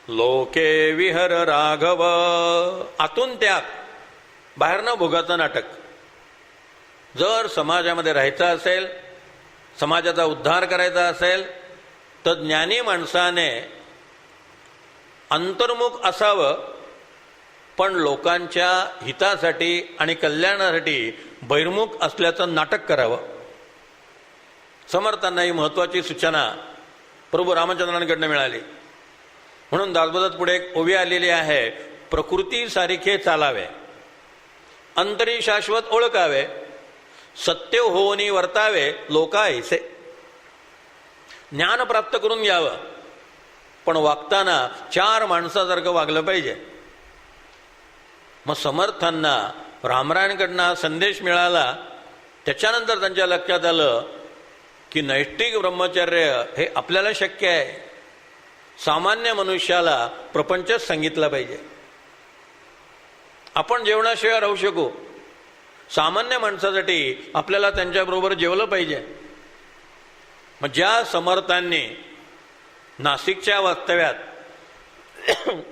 लोके विहर राघव. आतून त्याग, बाहेरनं भोगाचं नाटक. जर समाजामध्ये राहायचं असेल, समाजाचा उद्धार करायचा असेल, तर ज्ञानी माणसाने अंतर्मुख असावं, पण लोकांच्या हितासाठी आणि कल्याणासाठी बहिर्मुख असल्याचं नाटक करावं. समर्थांना ही महत्वाची सूचना प्रभू रामचंद्रांकडनं मिळाली. म्हणून दासबोधात पुढे एक ओवी आलेली आहे, प्रकृती सारखे चालावे, अंतरी शाश्वत ओळखावे, सत्य होऊनी वर्तावे लोका ऐसे. ज्ञान प्राप्त करून घ्यावं, पण वागताना 4 माणसासारखं वागलं पाहिजे. मग समर्थांना रामरायांकडनं संदेश मिळाला. त्याच्यानंतर त्यांच्या लक्षात आलं की नैष्टिक ब्रह्मचर्य हे आपल्याला शक्य आहे, सामान्य मनुष्याला प्रपंचच सांगितला पाहिजे. आपण जेवणाशिवाय राहू शकू, सामान्य माणसासाठी आपल्याला त्यांच्याबरोबर जेवलं पाहिजे. मग ज्या समर्थांनी नाशिकच्या वास्तव्यात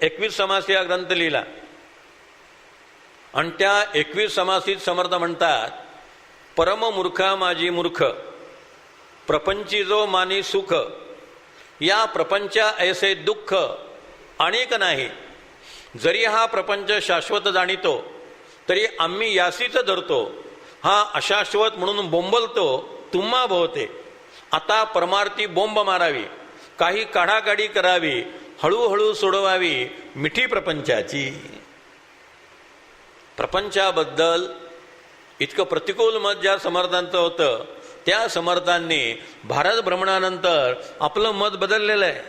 21 समास हा ग्रंथ लिहिला आणि त्या 21 समासीत समर्थ म्हणतात, परम मूर्खा माझी मूर्ख, प्रपंची जो मानी सुख, या प्रपंचा ऐसे दुःख अनेक नाही. जरी हा प्रपंच शाश्वत जाणितो तरी आम्ही यासीच धरतो. हा अशाश्वत म्हणून बोंबलतो तुम्हा भोवते. आता परमार्थी बोंब मारावी, काही काढाकाढी करावी, हळूहळू सोडवावी मिठी प्रपंचाची. प्रपंचाबद्दल इतकं प्रतिकूल मत ज्या समर्थांचं होतं, त्या समर्थांनी भारत भ्रमणानंतर आपलं मत बदललेलं आहे.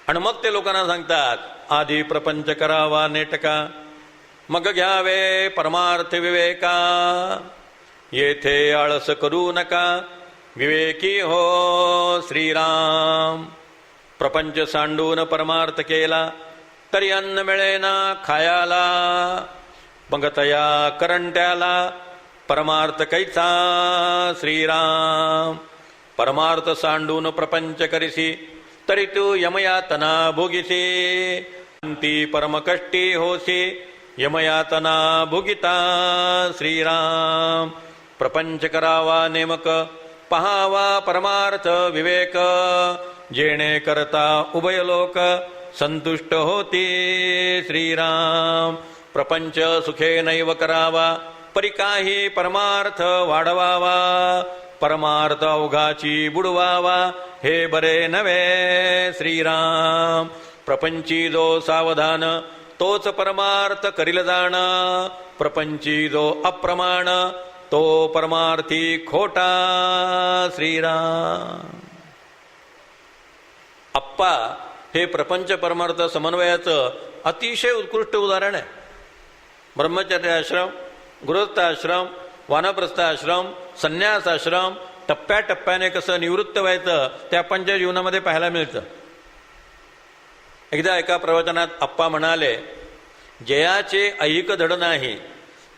आणि मग ते लोकांना सांगतात, आधी प्रपंच करावा नेटका, मग घ्यावे परमार्थ विवेका. येथे आळस करू नका, विवेकी हो श्रीराम. प्रपंच सांडून परमार्थ केला, तरी अन्न मिळेना खायाला. मग तया करंट्याला परमार्थ कैचा श्रीराम. परमार्थ सांडून प्रपंच करिसी, तरी तू यमयातना भोगिसी. ती परमकष्टी होसी, यमयातना भोगिता श्रीराम. प्रपंच करावा नेमक, पहावा परमार्थ विवेक. जेणे करता उभय लोक, संतुष्ट होती श्रीराम. प्रपंच सुखे नैव करावा, परी काही परमार्थ वाढवावा, परमार्थ अवघाची बुडवावा, हे बरे नव्हे श्रीराम. प्रपंची जो सावधान तोच परमार्थ करील जाण, प्रपंची जो अप्रमाण तो परमार्थी खोटा श्रीराम. अप्पा हे प्रपंच परमार्थ समन्वयाचं अतिशय उत्कृष्ट उदाहरण आहे. ब्रह्मचर्य आश्रम, गृहस्थाश्रम, वानप्रस्थ आश्रम, संन्यास आश्रम टप्प्याटप्प्याने कसं निवृत्त व्हायचं ते आपणच्या जीवनामध्ये पाहायला मिळतं. एकदा एका प्रवचनात अप्पा म्हणाले, जयाचे ऐक धड नाही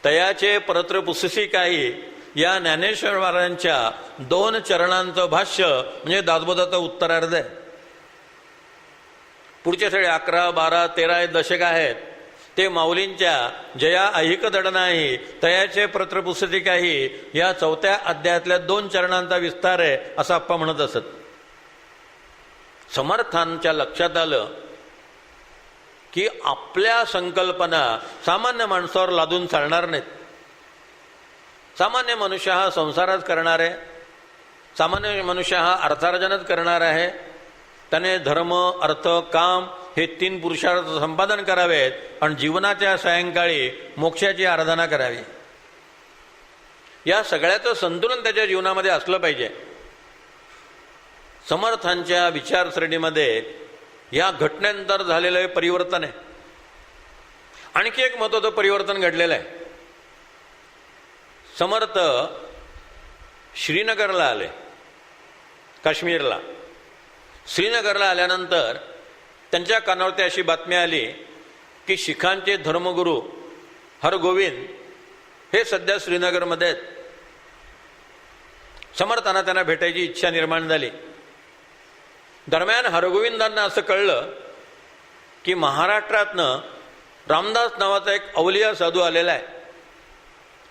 तयाचे परत्र पुससी काही, या ज्ञानेश्वर महाराजांच्या 2 चरणांचं भाष्य म्हणजे दासबोधाचं उत्तरार्ध आहे. पुढचे सगळे 11, 12, 13 दशक आहेत ते माऊलींच्या जया ऐक धड नाही तयाचे परत्र पुससी काही या 4थ्या अध्यायातल्या 2 चरणांचा विस्तार आहे असं अप्पा म्हणत असत. समर्थांच्या लक्षात आलं की आपल्या संकल्पना सामान्य माणसावर लादून चालणार नाहीत. सामान्य मनुष्य हा संसारच करणार आहे, सामान्य मनुष्य हा अर्थार्जनच करणार आहे. त्याने धर्म, अर्थ, काम हे 3 पुरुषार्थ संपादन करावेत आणि जीवनाच्या सायंकाळी मोक्षाची आराधना करावी. या सगळ्याचं संतुलन त्याच्या जीवनामध्ये असलं पाहिजे. समर्थांच्या विचारसरणीमध्ये या घटनेनंतर झालेलं परिवर्तन आहे. आणखी एक महत्त्वाचं परिवर्तन घडलेलं आहे. समर्थ श्रीनगरला आले, काश्मीरला. श्रीनगरला आल्यानंतर त्यांच्या कानावरती अशी बातमी आली की शिखांचे धर्मगुरू हरगोविंद हे सध्या श्रीनगरमध्ये आहेत. समर्थांना त्यांना भेटायची इच्छा निर्माण झाली. दरम्यान हरगोविंदांना असं कळलं की महाराष्ट्रातनं रामदास नावाचा एक अवलिया साधू आलेला आहे.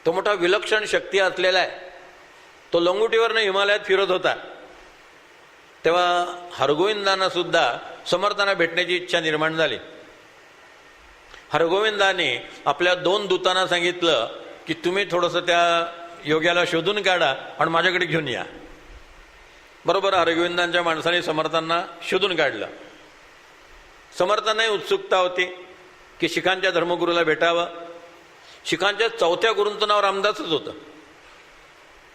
तो मोठा विलक्षण शक्ती असलेला आहे. तो लंगोटीवरनं हिमालयात फिरत होता. तेव्हा हरगोविंदांना सुद्धा समर्थांना भेटण्याची इच्छा निर्माण झाली. हरगोविंदांनी आपल्या 2 दूतांना सांगितलं की तुम्ही थोडंसं त्या योग्याला शोधून काढा आणि माझ्याकडे घेऊन या. बरोबर हरगोविंदांच्या माणसाने समर्थांना शोधून काढलं. समर्थांनाही उत्सुकता होती की शिखांच्या धर्मगुरूला भेटावं. शिखांच्या 4थ्या गुरूंचं नाव रामदासच होतं.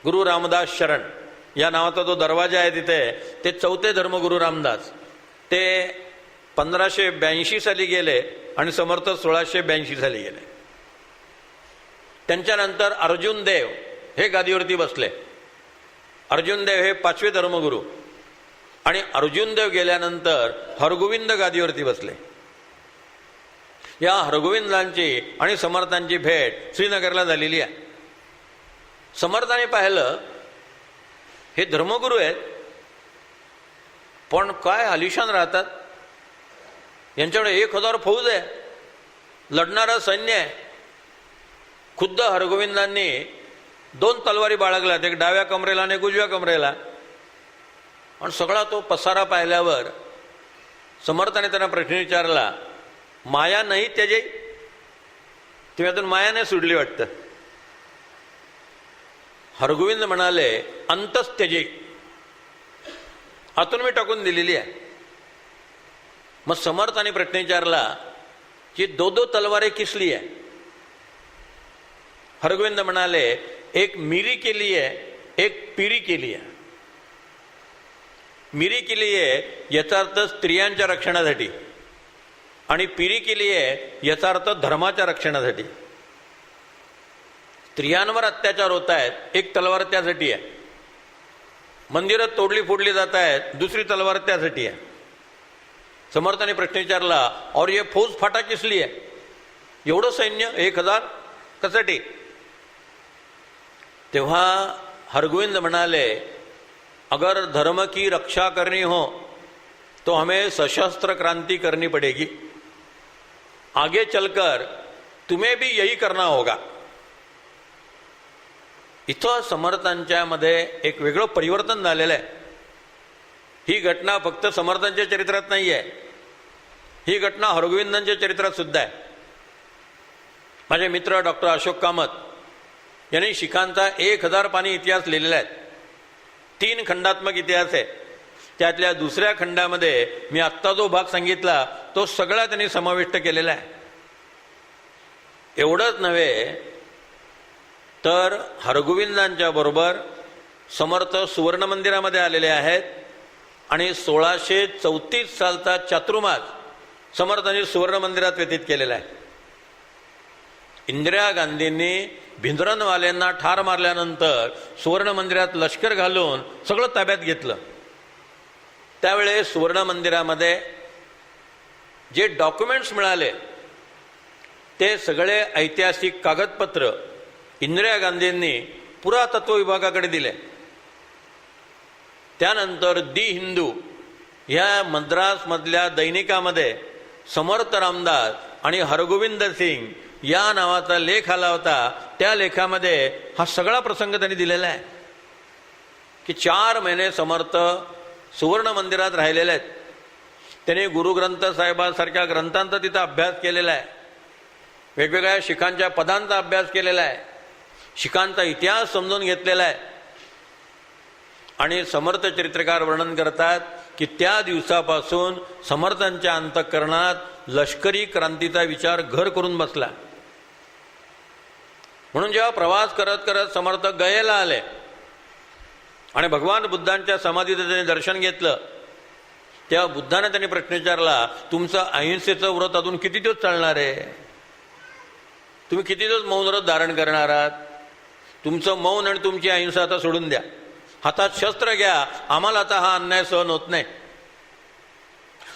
गुरु रामदास शरण या नावाचा जो दरवाजा आहे तिथे ते 4थे धर्मगुरू रामदास. ते 1582 साली गेले आणि समर्थ 1682 साली गेले. त्यांच्यानंतर अर्जुन देव हे गादीवरती बसले. अर्जुन देव हे 5वे धर्मगुरू आणि अर्जुन देव गेल्यानंतर हरगोविंद गादीवरती बसले. या हरगोविंदांची आणि समर्थांची भेट श्रीनगरला झालेली आहे. समर्थांनी पाहिलं हे धर्मगुरू आहेत पण काय आलिशान राहतात. यांच्याकडे 1000 फौज आहे, लढणारं सैन्य आहे. खुद्द हरगोविंदांनी 2 तलवारी बाळगल्यात, एक डाव्या कमरेला आणि एक उजव्या कमरेला. आणि सगळा तो पसारा पाहिल्यावर समर्थाने त्यांना प्रश्न विचारला, माया नाही त्याजे? तुम्ही अजून माया नाही सुडली वाटतं. हरगोविंद म्हणाले, अंतच त्याजे, आतून मी टाकून दिलेली आहे. मग समर्थाने प्रश्न विचारला की 2 तलवारें किस लिए? हरगोविंद म्हणाले, एक मीरी के लिए, एक पीरी के लिए. मीरी के लिए याचा अर्थ स्त्रियांच्या रक्षणासाठी आणि पीरी के लिए याचा अर्थ धर्माच्या रक्षणासाठी. स्त्रियांवर अत्याचार होत आहेत, एक तलवार त्यासाठी आहे. मंदिरात तोडली फोडली जात आहेत, दुसरी तलवार त्यासाठी आहे. समर्थाने प्रश्न विचारला, और ये फौज फाटा किस लिए? एवढं सैन्य 1000 कशासाठी? तेव्हा हरगोविंद म्हणाले, अगर धर्म की रक्षा करनी हो तो हमें सशस्त्र क्रांति करनी पड़ेगी. आगे चलकर तुम्हें भी यही करना होगा. इथं समर्थांच्या मध्ये एक वेगळं परिवर्तन झालेलं आहे. ही घटना फक्त समर्थांच्या चरित्रात नाही आहे, ही घटना हरगोविंदांच्या चरित्रात सुद्धा आहे. माझे मित्र डॉक्टर अशोक कामत यांनी शिखांचा 1000 पानी इतिहास लिहिलेला आहे. 3 खंडात्मक इतिहास आहे. त्यातल्या दुसऱ्या खंडामध्ये मी आत्ता जो भाग सांगितला तो सगळा त्यांनी समाविष्ट केलेला आहे. एवढंच नव्हे तर हरगोविंदांच्या बरोबर समर्थ सुवर्ण मंदिरामध्ये आलेले आहेत आणि 1634 सालचा चातुर्मास समर्थांनी सुवर्ण मंदिरात व्यतीत केलेला आहे. इंदिरा गांधींनी भिंद्रनवाल्यांना ठार मारल्यानंतर सुवर्ण मंदिरात लष्कर घालून सगळं ताब्यात घेतलं. त्यावेळेस सुवर्ण मंदिरामध्ये जे डॉक्युमेंट्स मिळाले ते सगळे ऐतिहासिक कागदपत्र इंदिरा गांधींनी पुरातत्व विभागाकडे दिले. त्यानंतर दी हिंदू ह्या मद्रासमधल्या दैनिकामध्ये समर्थ रामदास आणि हरगोविंद सिंग या नावाचा लेख आला होता. त्या लेखामध्ये हा सगळा प्रसंग त्यांनी दिलेला आहे की 4 महिने समर्थ सुवर्ण मंदिरात राहिलेले आहेत. त्यांनी गुरुग्रंथ साहेबांसारख्या ग्रंथांचा तिथं अभ्यास केलेला आहे. वेगवेगळ्या शिखांच्या पदांचा अभ्यास केलेला आहे. शिखांचा इतिहास समजून घेतलेला आहे. आणि समर्थ चरित्रकार वर्णन करतात की त्या दिवसापासून समर्थांच्या अंतःकरणात लष्करी क्रांतीचा विचार घर करून बसला. म्हणून जेव्हा प्रवास करत करत समर्थ गयेला आले आणि भगवान बुद्धांच्या समाधीचं त्यांनी दर्शन घेतलं तेव्हा बुद्धाने त्यांनी प्रश्न विचारला, तुमचं अहिंसेचं व्रत अजून किती दिवस चालणार आहे? तुम्ही किती दिवस मौन व्रत धारण करणार आहात? तुमचं मौन आणि तुमची अहिंसा आता सोडून द्या. हातात शस्त्र घ्या. आम्हाला आता हा अन्याय सहन होत नाही.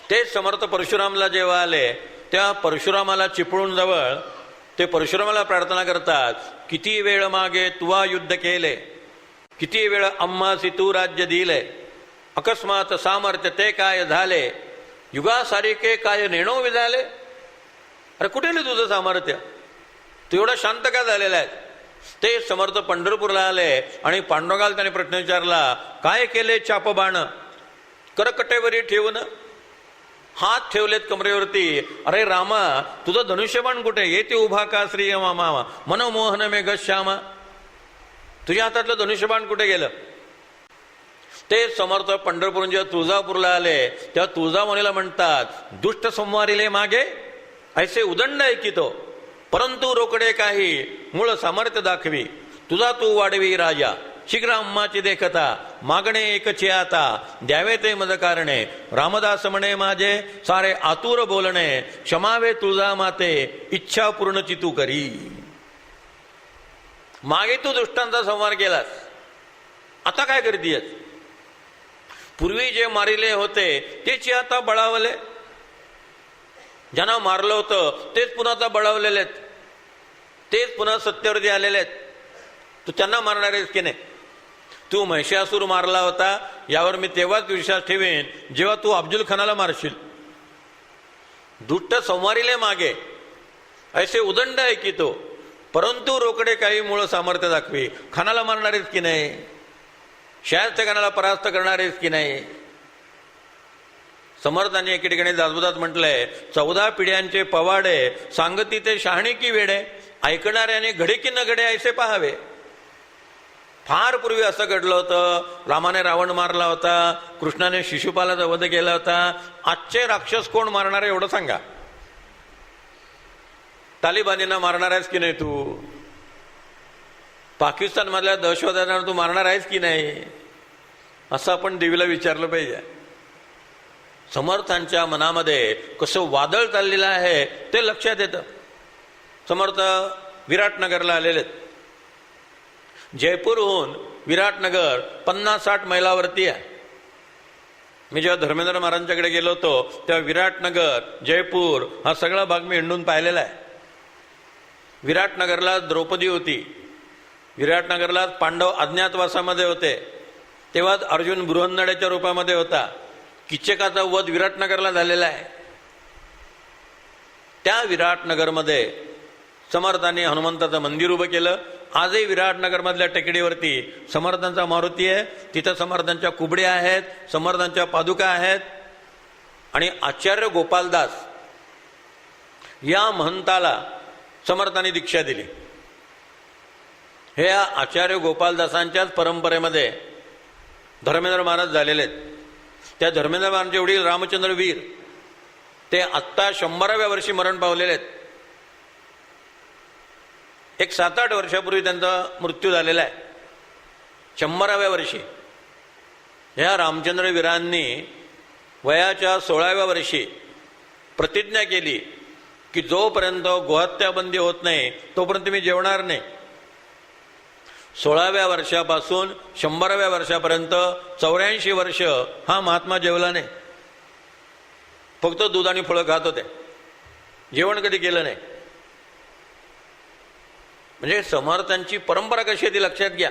तेच समर्थ परशुरामला जेव्हा आले तेव्हा परशुरामाला चिपळून जवळ ते परशुरामाला प्रार्थना करतात, किती वेळ मागे तुवा युद्ध केले, किती वेळ आम्हासी तू राज्य दिले, अकस्मात सामर्थ्य ते काय झाले, युगासारिके काय नेणो विझाले. अरे कुठे तुझं सामर्थ्य? तू एवढा शांत का झालेला आहे? ते समर्थ पंढरपूरला आले आणि पांडुरंगाला त्याने प्रश्न विचारला, काय केले चाप बाण करकटेवरी ठेवून? हात ठेवलेत कमरेवरती. अरे रामा, तुझं धनुष्यबाण कुठे? येते उभा का श्री मामा मनोमोहन मेघ श्यामा. तुझ्या हातातलं धनुष्यबाण कुठे गेलं? ते समर्थ पंढरपूरून जेव्हा तुळजापूरला आले तेव्हा तुळजाभवानीला म्हणतात, दुष्ट संवारिले मागे ऐसे उदंड ऐकितो, परंतु रोकडे काही मूळ सामर्थ्य दाखवी, तुझा तू वाढवी राजा, शीघ्र अम्माची देखता, मागणे एकचे आता, द्यावे ते मज कारणे, रामदास म्हणे माझे सारे आतुर बोलणे, क्षमावे तुळजा माते इच्छा पूर्ण चितू करी. मागे तू दुष्टांचा संहार केलास, आता काय करतीयस? पूर्वी जे मारिले होते तेची आता बळावले, ज्यांना मारलं होतं तेच पुन्हा आता बळावलेले आहेत, तेच पुन्हा सत्तेवरती आलेले आहेत. तू त्यांना मारणार आहेस की नाही? तू महिषासूर मारला होता यावर मी तेव्हाच विश्वास ठेवेन जेव्हा तू अफजल खानाला मारशील. दुष्ट संवारिले मागे ऐसे उदंड ऐकितो, परंतु रोकडे काही मूळ सामर्थ्य दाखवी. खानाला मारणार आहेस की नाही? शायस्ते खानाला परास्त करणार आहेस की नाही? समर्थांनी एके ठिकाणी दासबोधात म्हटलंय, 14 पिढ्यांचे पवाडे सांगती ते शहाणी की वेडे, ऐकणाऱ्याने घडे की न घडे ऐसे पाहावे. फार पूर्वी असं घडलं होतं. रामाने रावण मारला होता, कृष्णाने शिशुपालाचा वध केला होता. आजचे राक्षस कोण मारणार आहे एवढं सांगा. तालिबानींना मारणार आहेस की नाही तू? पाकिस्तान मधल्या दहशतवाद्यांना तू मारणार आहेस की नाही? असं आपण देवीला विचारलं पाहिजे. समर्थांच्या मनामध्ये कसं वादळ चाललेलं आहे ते लक्षात येतं. समर्थ विराटनगरला आलेले आहेत. जयपूरहून विराटनगर 50-60 मैलावरती आहे. मी जेव्हा धर्मेंद्र महाराजांच्याकडे गेलो होतो तेव्हा विराटनगर, जयपूर हा सगळा भाग मी हिंडून पाहिलेला आहे. विराटनगरला द्रौपदी होती. विराटनगरला पांडव अज्ञातवासामध्ये होते. तेव्हा अर्जुन बृहन्नड्याच्या रूपामध्ये होता. किच्चकाचा वध विराटनगरला झालेला आहे. त्या विराटनगरमध्ये समर्थांनी हनुमंताचं मंदिर उभं केलं. आजही विराटनगरमधल्या टेकडीवरती समर्थांचा मारुती आहे. तिथं समर्थांच्या कुबड्या आहेत, समर्थांच्या पादुका आहेत. आणि आचार्य गोपालदास या महंताला समर्थांनी दीक्षा दिली. हे आचार्य गोपालदासांच्याच परंपरेमध्ये धर्मेंद्र महाराज झालेले आहेत. त्या धर्मेंद्र महाराजांचे वडील रामचंद्र वीर ते आत्ता 100व्या वर्षी मरण पावलेले आहेत. एक 7-8 वर्षापूर्वी त्यांचा मृत्यू झालेला आहे. 100व्या वर्षी ह्या रामचंद्र वीरांनी वयाच्या 16व्या वर्षी प्रतिज्ञा केली की जोपर्यंत गोहत्याबंदी होत नाही तोपर्यंत मी जेवणार नाही. 16व्या वर्षापासून 100व्या वर्षापर्यंत 84 वर्ष हा महात्मा जेवला नाही. फक्त दूध आणि फळं खात होते, जेवण कधी केलं नाही. म्हणजे समर्थांची परंपरा कशी आहे ती लक्षात घ्या.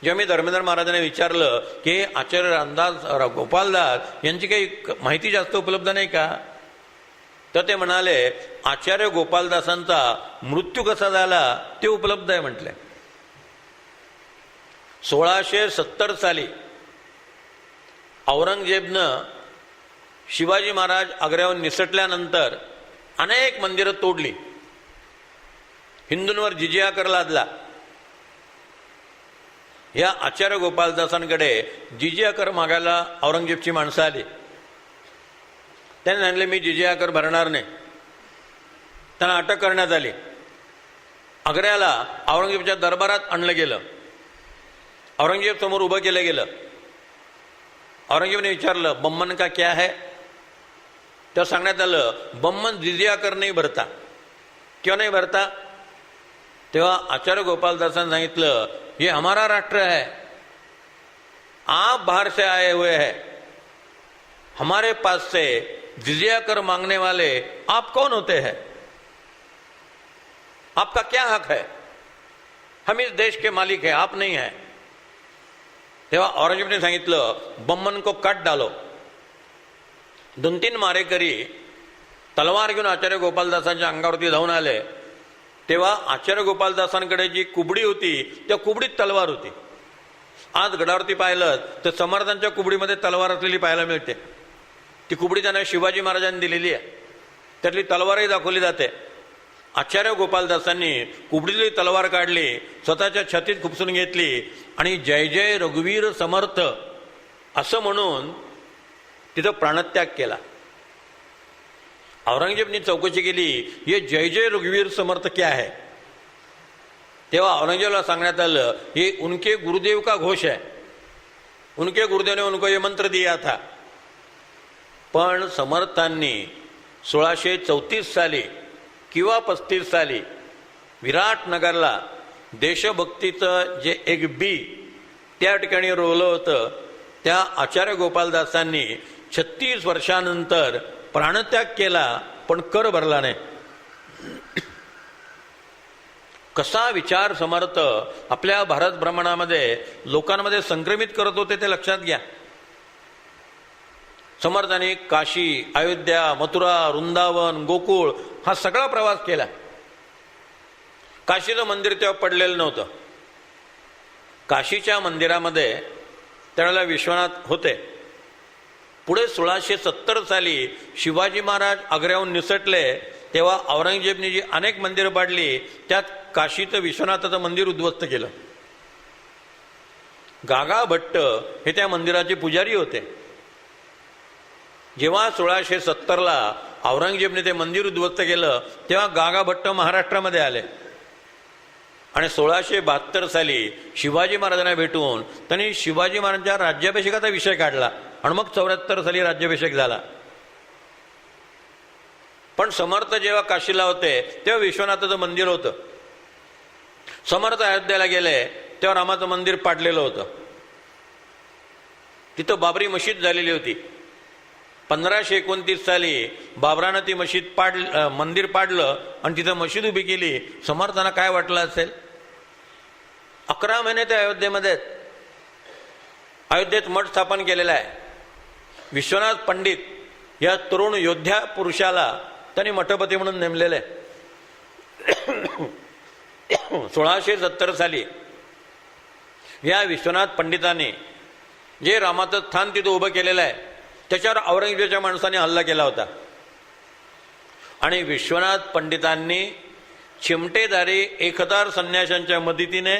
जेव्हा मी धर्मेंद्र महाराजांनी विचारलं की आचार्य रामदास गोपालदास यांची काही माहिती जास्त उपलब्ध नाही का, तर ते म्हणाले आचार्य गोपालदासांचा मृत्यू कसा झाला ते उपलब्ध आहे म्हटले. 1670 साली औरंगजेबनं शिवाजी महाराज आग्र्याहून निसटल्यानंतर अनेक मंदिरं तोडली, हिंदूंवर जिजिया कर लादला. या आचार्य गोपालदासांकडे जिजिया कर मागायला औरंगजेबची माणसं आली. त्याने सांगितले मी जिजिया कर भरणार नाही. त्यांना अटक करण्यात आली. आग्र्याला औरंगजेबच्या दरबारात आणलं गेलं. औरंगजेब समोर उभं केलं गेलं. औरंगजेबने विचारलं बम्मन का क्या है, तेव्हा सांगण्यात आलं बम्मन जिजिया कर नहीं भरता. क्यों नहीं भरता? तेव्हा आचार्य गोपालदासांनी सांगितलं ये हमारा राष्ट्र है, आप बाहर से आए हुए हैं, हमारे पास से जिजिया कर मांगने वाले आप कौन होते हैं, आपका क्या हक है, हम इस देश के मालिक हैं, आप नहीं हैं. तेव्हा औरंगजेबने सांगितलं बम्मन को काट डालो. 2-3 मारेकरी तलवार घेऊन आचार्य गोपालदासांच्या अंगावरती धावून आले. तेव्हा आचार्य गोपालदासांकडे जी कुबडी होती त्या कुबडीत तलवार होती. आज गडावरती पाहिलं तर समर्थांच्या कुबडीमध्ये तलवार असलेली पाहायला मिळते. ती कुबडी त्यांना शिवाजी महाराजांनी दिलेली आहे, त्यातली तलवारही दाखवली जाते. आचार्य गोपालदासांनी कुबडीतली तलवार काढली, स्वतःच्या छातीत खुपसून घेतली आणि जय जय रघुवीर समर्थ असं म्हणून तिथं प्राणत्याग केला. औरंगजेबनी चौकशी केली ये जय जय रघुवीर समर्थ क्या है. तेव्हा औरंगजेबला सांगण्यात आलं ये उनके गुरुदेव का घोष है, उनके गुरुदेव ने उनको ये मंत्र दिया था. पण समर्थांनी 1634 साली किंवा 35 साली विराटनगरला देशभक्तीचं जे एक बी त्या ठिकाणी रोवलं होतं, त्या आचार्य गोपालदासांनी 36 वर्षानंतर प्राणत्याग केला पण कर भरला नाही. कसा विचार समर्थ आपल्या भारत भ्रमणामध्ये लोकांमध्ये संक्रमित करत होते ते लक्षात घ्या. समर्थांनी काशी, अयोध्या, मथुरा, वृंदावन, गोकुळ हा सगळा प्रवास केला. काशीचं मंदिर तेव्हा पडलेलं नव्हतं. काशीच्या मंदिरामध्ये त्यावेळेला विश्वनाथ होते. पुढे 1670 साली शिवाजी महाराज आग्र्याहून निसटले तेव्हा औरंगजेबने जी अनेक मंदिरं पाडली त्यात काशीचं विश्वनाथाचं मंदिर उद्ध्वस्त केलं. गागा भट्ट हे त्या मंदिराचे पुजारी होते. जेव्हा 1670ला औरंगजेबने ते मंदिर उद्ध्वस्त केलं तेव्हा गागा भट्ट महाराष्ट्रामध्ये आले आणि 1672 साली शिवाजी महाराजांना भेटून त्यांनी शिवाजी महाराजांच्या राज्याभिषेकाचा विषय काढला आणि मग 74 साली राज्याभिषेक झाला. पण समर्थ जेव्हा काशीला होते तेव्हा विश्वनाथाचं मंदिर होतं. समर्थ अयोध्येला गेले तेव्हा रामाचं मंदिर पाडलेलं होतं. तिथं बाबरी मशीद झालेली होती. 1529 साली बाबरानं ती मशीद मंदिर पाडलं आणि तिथं मशीद उभी केली. समर्थांना काय वाटलं असेल? 11 महिने ते अयोध्येत मठ स्थापन केलेला आहे. विश्वनाथ पंडित या तरुण योद्ध्या पुरुषाला त्यांनी मठपती म्हणून नेमलेलं आहे. 1670 साली या विश्वनाथ पंडितांनी जे रामाचं स्थान तिथं उभं केलेलं आहे त्याच्यावर औरंगजेबाच्या माणसाने हल्ला केला होता आणि विश्वनाथ पंडितांनी चिमटेदारी 1000 संन्याशांच्या मदतीने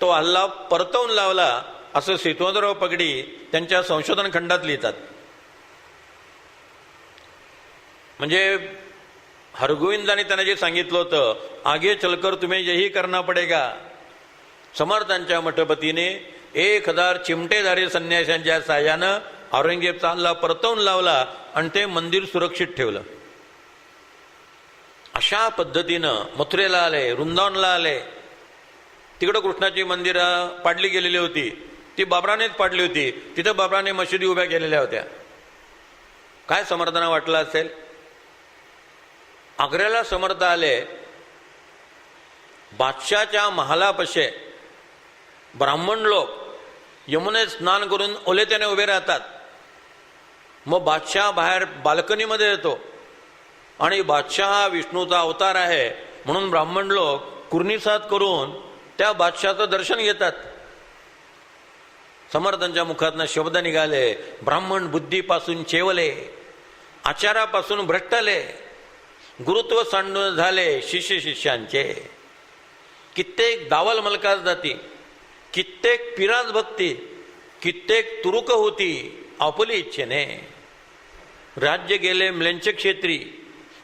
तो हल्ला परतवून लावला असं सेतुवंतराव पगडी त्यांच्या संशोधन खंडात लिहितात. म्हणजे हरगोविंदांनी त्यांना जे सांगितलं होतं, आगे चलकर तुम्हें यही करना पडेगा, समर्थांच्या मठपतीने 1000 चिमटेदारी संन्याशांच्या साह्यानं औरंगजेबचा हल्ला परतवून लावला आणि ते मंदिर सुरक्षित ठेवलं. अशा पद्धतीनं मथुरेला आले, वृंदावनला आले. तिकडं कृष्णाची मंदिरं पाडली गेलेली होती, ती बाबरानेच पाडली होती. तिथं बाबराने मशिदी उभ्या केलेल्या होत्या. काय समर्थांना वाटलं असेल? आग्र्याला समर्थ आले, बादशाच्या महालापाशे ब्राह्मण लोक यमुनेत स्नान करून ओले त्याने उभे राहतात. मग बादशाह बाहेर बाल्कनीमध्ये येतो आणि बादशाह हा विष्णूचा अवतार आहे म्हणून ब्राह्मण लोक कुर्निसाद करून त्या बादशाचं दर्शन घेतात. समर्थांच्या मुखातनं शब्द निघाले, ब्राह्मण बुद्धीपासून चेवले, आचारापासून भ्रष्टले, गुरुत्व सांडून झाले शिष्य शिष्यांचे. कित्येक दावल मलकास जाती, कित्येक पिराज भक्ती, कित्येक तुरुक होती आपली इच्छेने. राज्य गेले म्लेंच क्षेत्री,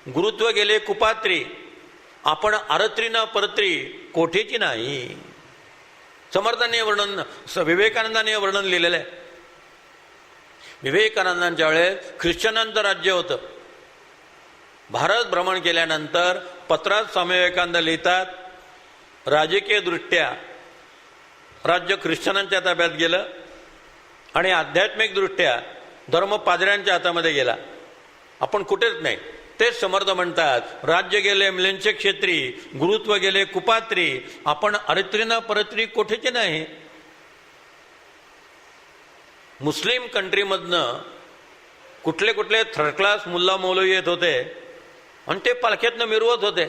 गुरुत्व गेले कुपात्री, आपण आरत्री ना परत्री कोठेची नाही. समर्थांनी वर्णन, विवेकानंदाने वर्णन लिहिलेलं आहे. विवेकानंदांच्या वेळेस ख्रिश्चनांचं राज्य होतं. भारत भ्रमण केल्यानंतर पत्रात स्वामी विवेकानंद लिहितात, राजकीय दृष्ट्या राज्य ख्रिश्चनांच्या ताब्यात गेलं आणि आध्यात्मिक दृष्ट्या धर्म पादऱ्यांच्या हातामध्ये गेला. आपण कुठेच नाही. तेच समर्थ म्हणतात, राज्य गेले म्लेंच क्षेत्री, गुरुत्व गेले कुपात्री, आपण अरित्रीना परत्री कोठेचे नाही. मुस्लिम कंट्रीमधनं कुठले कुठले थर्ड क्लास मुल्ला मौलवी येत होते आणि ते पालख्यातनं मिरवत होते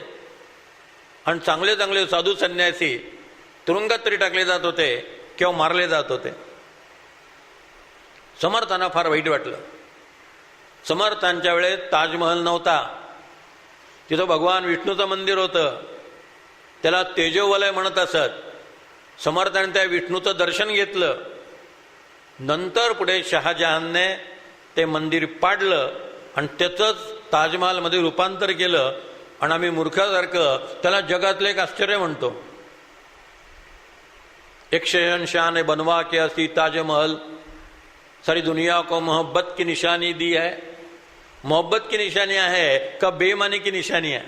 आणि चांगले चांगले साधू संन्यासी तुरुंगात तरी टाकले जात होते किंवा मारले जात होते. समर्थांना फार वाईट वाटलं. समर्थांच्या वेळेस ताजमहल नव्हता, तिथं भगवान विष्णूचं मंदिर होतं, त्याला तेजोवलय म्हणत असत. समर्थांनी त्या विष्णूचं दर्शन घेतलं. नंतर पुढे शहाजहानने ते मंदिर पाडलं आणि त्याचंच ताजमहालमध्ये रूपांतर केलं आणि आम्ही मूर्खासारखं त्याला जगातलं एक आश्चर्य म्हणतो. एक शहनशाह ने बनवा के असी ताजमहल, सारी दुनिया को मोहब्बत की निशानी दी है. मोहब्बत की निशानी आहे का बेईमानी की निशानी आहे?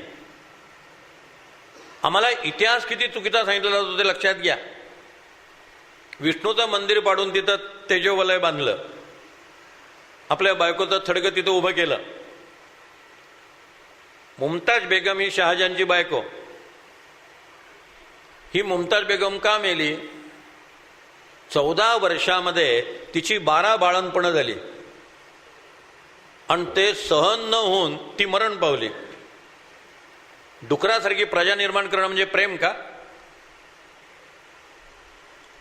आम्हाला इतिहास किती चुकीचा सांगितला जातो ते लक्षात घ्या. विष्णूचं मंदिर पाडून तिथं तेजोवलय बांधलं, आपल्या बायकोचं थडगं तिथं उभं केलं. मुमताज बेगम ही शहाजहानची बायको. ही मुमताज बेगम का मेली? 14 वर्षामध्ये तिची 12 बाळंतपणं झाली आणि ते सहन न होऊन ती मरण पावली. डुकरासारखी प्रजा निर्माण करणं म्हणजे प्रेम का?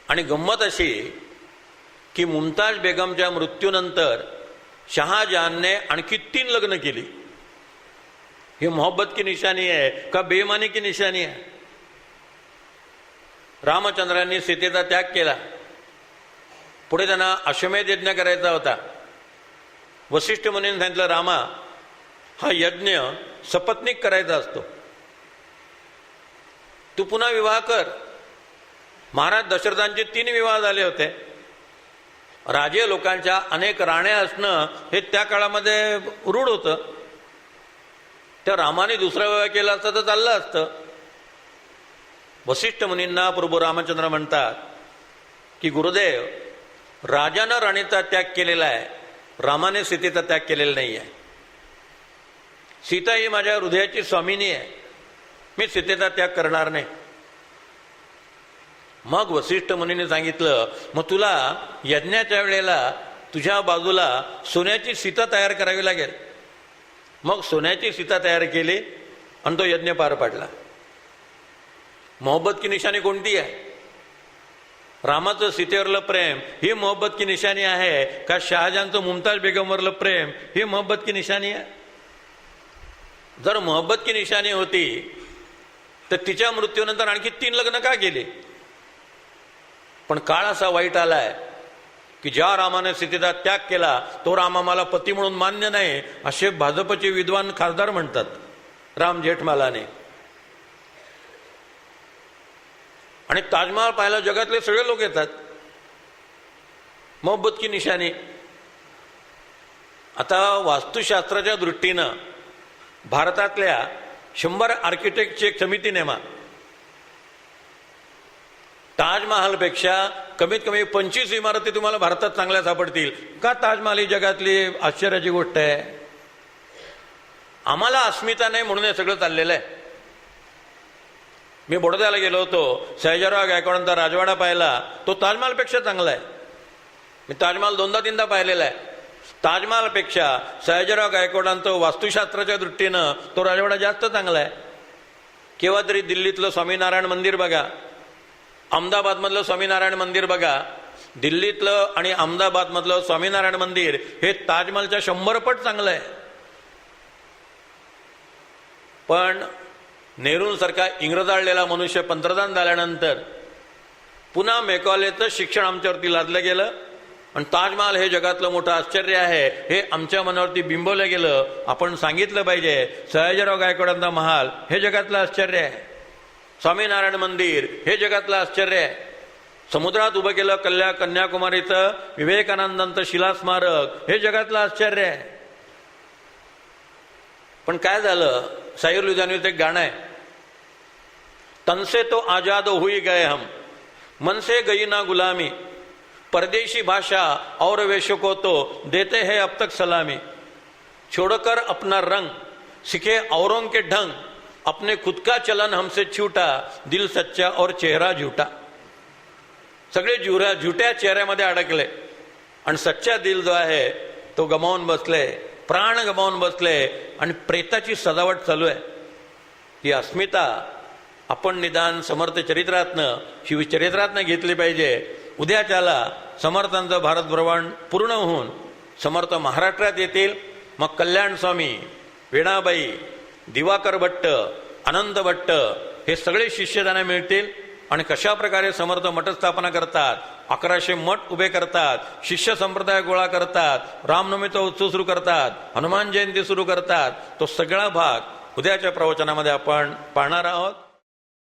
आणि गंमत अशी की मुमताज बेगमच्या मृत्यूनंतर शहाजहानने आणखी 3 लग्न केली. ही मोहब्बत की निशानी आहे का बेईमानी की निशानी आहे? रामचंद्रांनी सीतेचा त्याग केला. पुढे त्यांना अश्वमेध यज्ञ करायचा होता. वसिष्ठ मुनींनी सांगितलं, रामा, हा यज्ञ सपत्नीक करायचा असतो, तू पुन्हा विवाह कर. महाराज दशरथांचे 3 विवाह झाले होते. राजे लोकांच्या अनेक राण्या असणं हे त्या काळामध्ये रूढ होतं. त्या रामाने दुसरा विवाह केला असता तर चाललं असतं. वसिष्ठ मुनींना प्रभू रामचंद्र म्हणतात की गुरुदेव, राजानं राणीचा त्याग केलेला आहे, रामाने सीतेचा त्याग केलेला नाही आहे. सीता ही माझ्या हृदयाची स्वामिनी आहे, मी सीतेचा त्याग करणार नाही. मग वसिष्ठ मुनीने सांगितलं, मग तुला यज्ञाच्या वेळेला तुझ्या बाजूला सोन्याची सीता तयार करावी लागेल. मग सोन्याची सीता तयार केली आणि तो यज्ञ पार पाडला. मोहब्बत की निशाणी कोणती आहे? रामाचं सीतेवरलं प्रेम ही मोहब्बत की निशाणी आहे का शहाजहानचं मुमताज बेगमवरलं प्रेम ही मोहब्बत की निशाणी आहे? जर मोहब्बत की निशाणी होती तर तिच्या मृत्यूनंतर आणखी 3 लग्न का केले? पण काळ असा वाईट आलाय की ज्या रामाने सीतेचा त्याग केला तो राम आम्हाला पती म्हणून मान्य नाही, असे भाजपचे विद्वान खासदार म्हणतात राम जेठमालाने. आणि ताजमहाल पाहायला जगातले सगळे लोक येतात, मोहब्बत की निशाणी. आता वास्तुशास्त्राच्या दृष्टीनं भारतातल्या 100 आर्किटेक्टची एक समिती नेमा. ताजमहालपेक्षा कमीत कमी 25 इमारती तुम्हाला भारतात चांगल्या सापडतील का? ताजमहाल ही जगातली आश्चर्याची गोष्ट आहे. आम्हाला अस्मिता नाही म्हणून हे सगळं चाललेलं आहे. मी बडोद्याला गेलो होतो, सयाजीराव गायकवाडांचा राजवाडा पाहिला, तो ताजमहालपेक्षा चांगला आहे. मी ताजमहाल 2दा-3दा पाहिलेला आहे. ताजमहालपेक्षा सयाजीराव गायकवाडांचं वास्तुशास्त्राच्या दृष्टीनं तो राजवाडा जास्त चांगला आहे. केव्हा तरी दिल्लीतलं स्वामीनारायण मंदिर बघा, अहमदाबादमधलं स्वामीनारायण मंदिर बघा. दिल्लीतलं आणि अहमदाबादमधलं स्वामीनारायण मंदिर हे ताजमहालच्या 100 पट चांगलं आहे. पण नेहरूंसारखा इंग्रजाळलेला मनुष्य पंतप्रधान झाल्यानंतर पुन्हा मेकॉलेचं शिक्षण आमच्यावरती लादलं गेलं आणि ताजमहाल हे जगातलं मोठं आश्चर्य आहे हे आमच्या मनावरती बिंबवलं गेलं. आपण सांगितलं पाहिजे सयाजीराव गायकवाडांचा महाल हे जगातलं आश्चर्य आहे, स्वामीनारायण मंदिर हे जगातलं आश्चर्य आहे. समुद्रात उभं केलं कन्याकुमारीचं विवेकानंदांचं शिलास्मारक हे जगातलं आश्चर्य आहे. पण काय झालं? साहिर लुधियानवीचं एक गाणं आहे, तनसे तो आजाद हुई गए हम, मन से गई ना गुलामी, परदेशी भाषा और वेशों को तो देते हैं अब तक सलामी, छोड़कर अपना रंग सीखे औरों के ढंग, अपने खुद का चलन हमसे छूटा, दिल सच्चा और चेहरा झूठा. सगळे झुट्या चेहऱ्यामध्ये अडकले आणि सच्चा दिल जो आहे तो गमावून बसले, प्राण गमावून बसले आणि प्रेताची सजावट चालू आहे. ही अस्मिता आपण निदान समर्थ चरित्रातनं, शिवचरित्रातनं घेतली पाहिजे. उद्याच्याला समर्थांचं भारत भ्रमण पूर्ण होऊन समर्थ महाराष्ट्रात येतील. मग कल्याण स्वामी, वेणाबाई, दिवाकर भट्ट, आनंद भट्ट हे सगळे शिष्य त्यांना मिळतील आणि कशा प्रकारे समर्थ मठस्थापना करतात, 1100 मठ उभे करतात, शिष्य संप्रदाय गोळा करतात, रामनवमीचा उत्सव सुरू करतात, हनुमान जयंती सुरू करतात, तो सगळा भाग उद्याच्या प्रवचनामध्ये आपण पाहणार आहोत.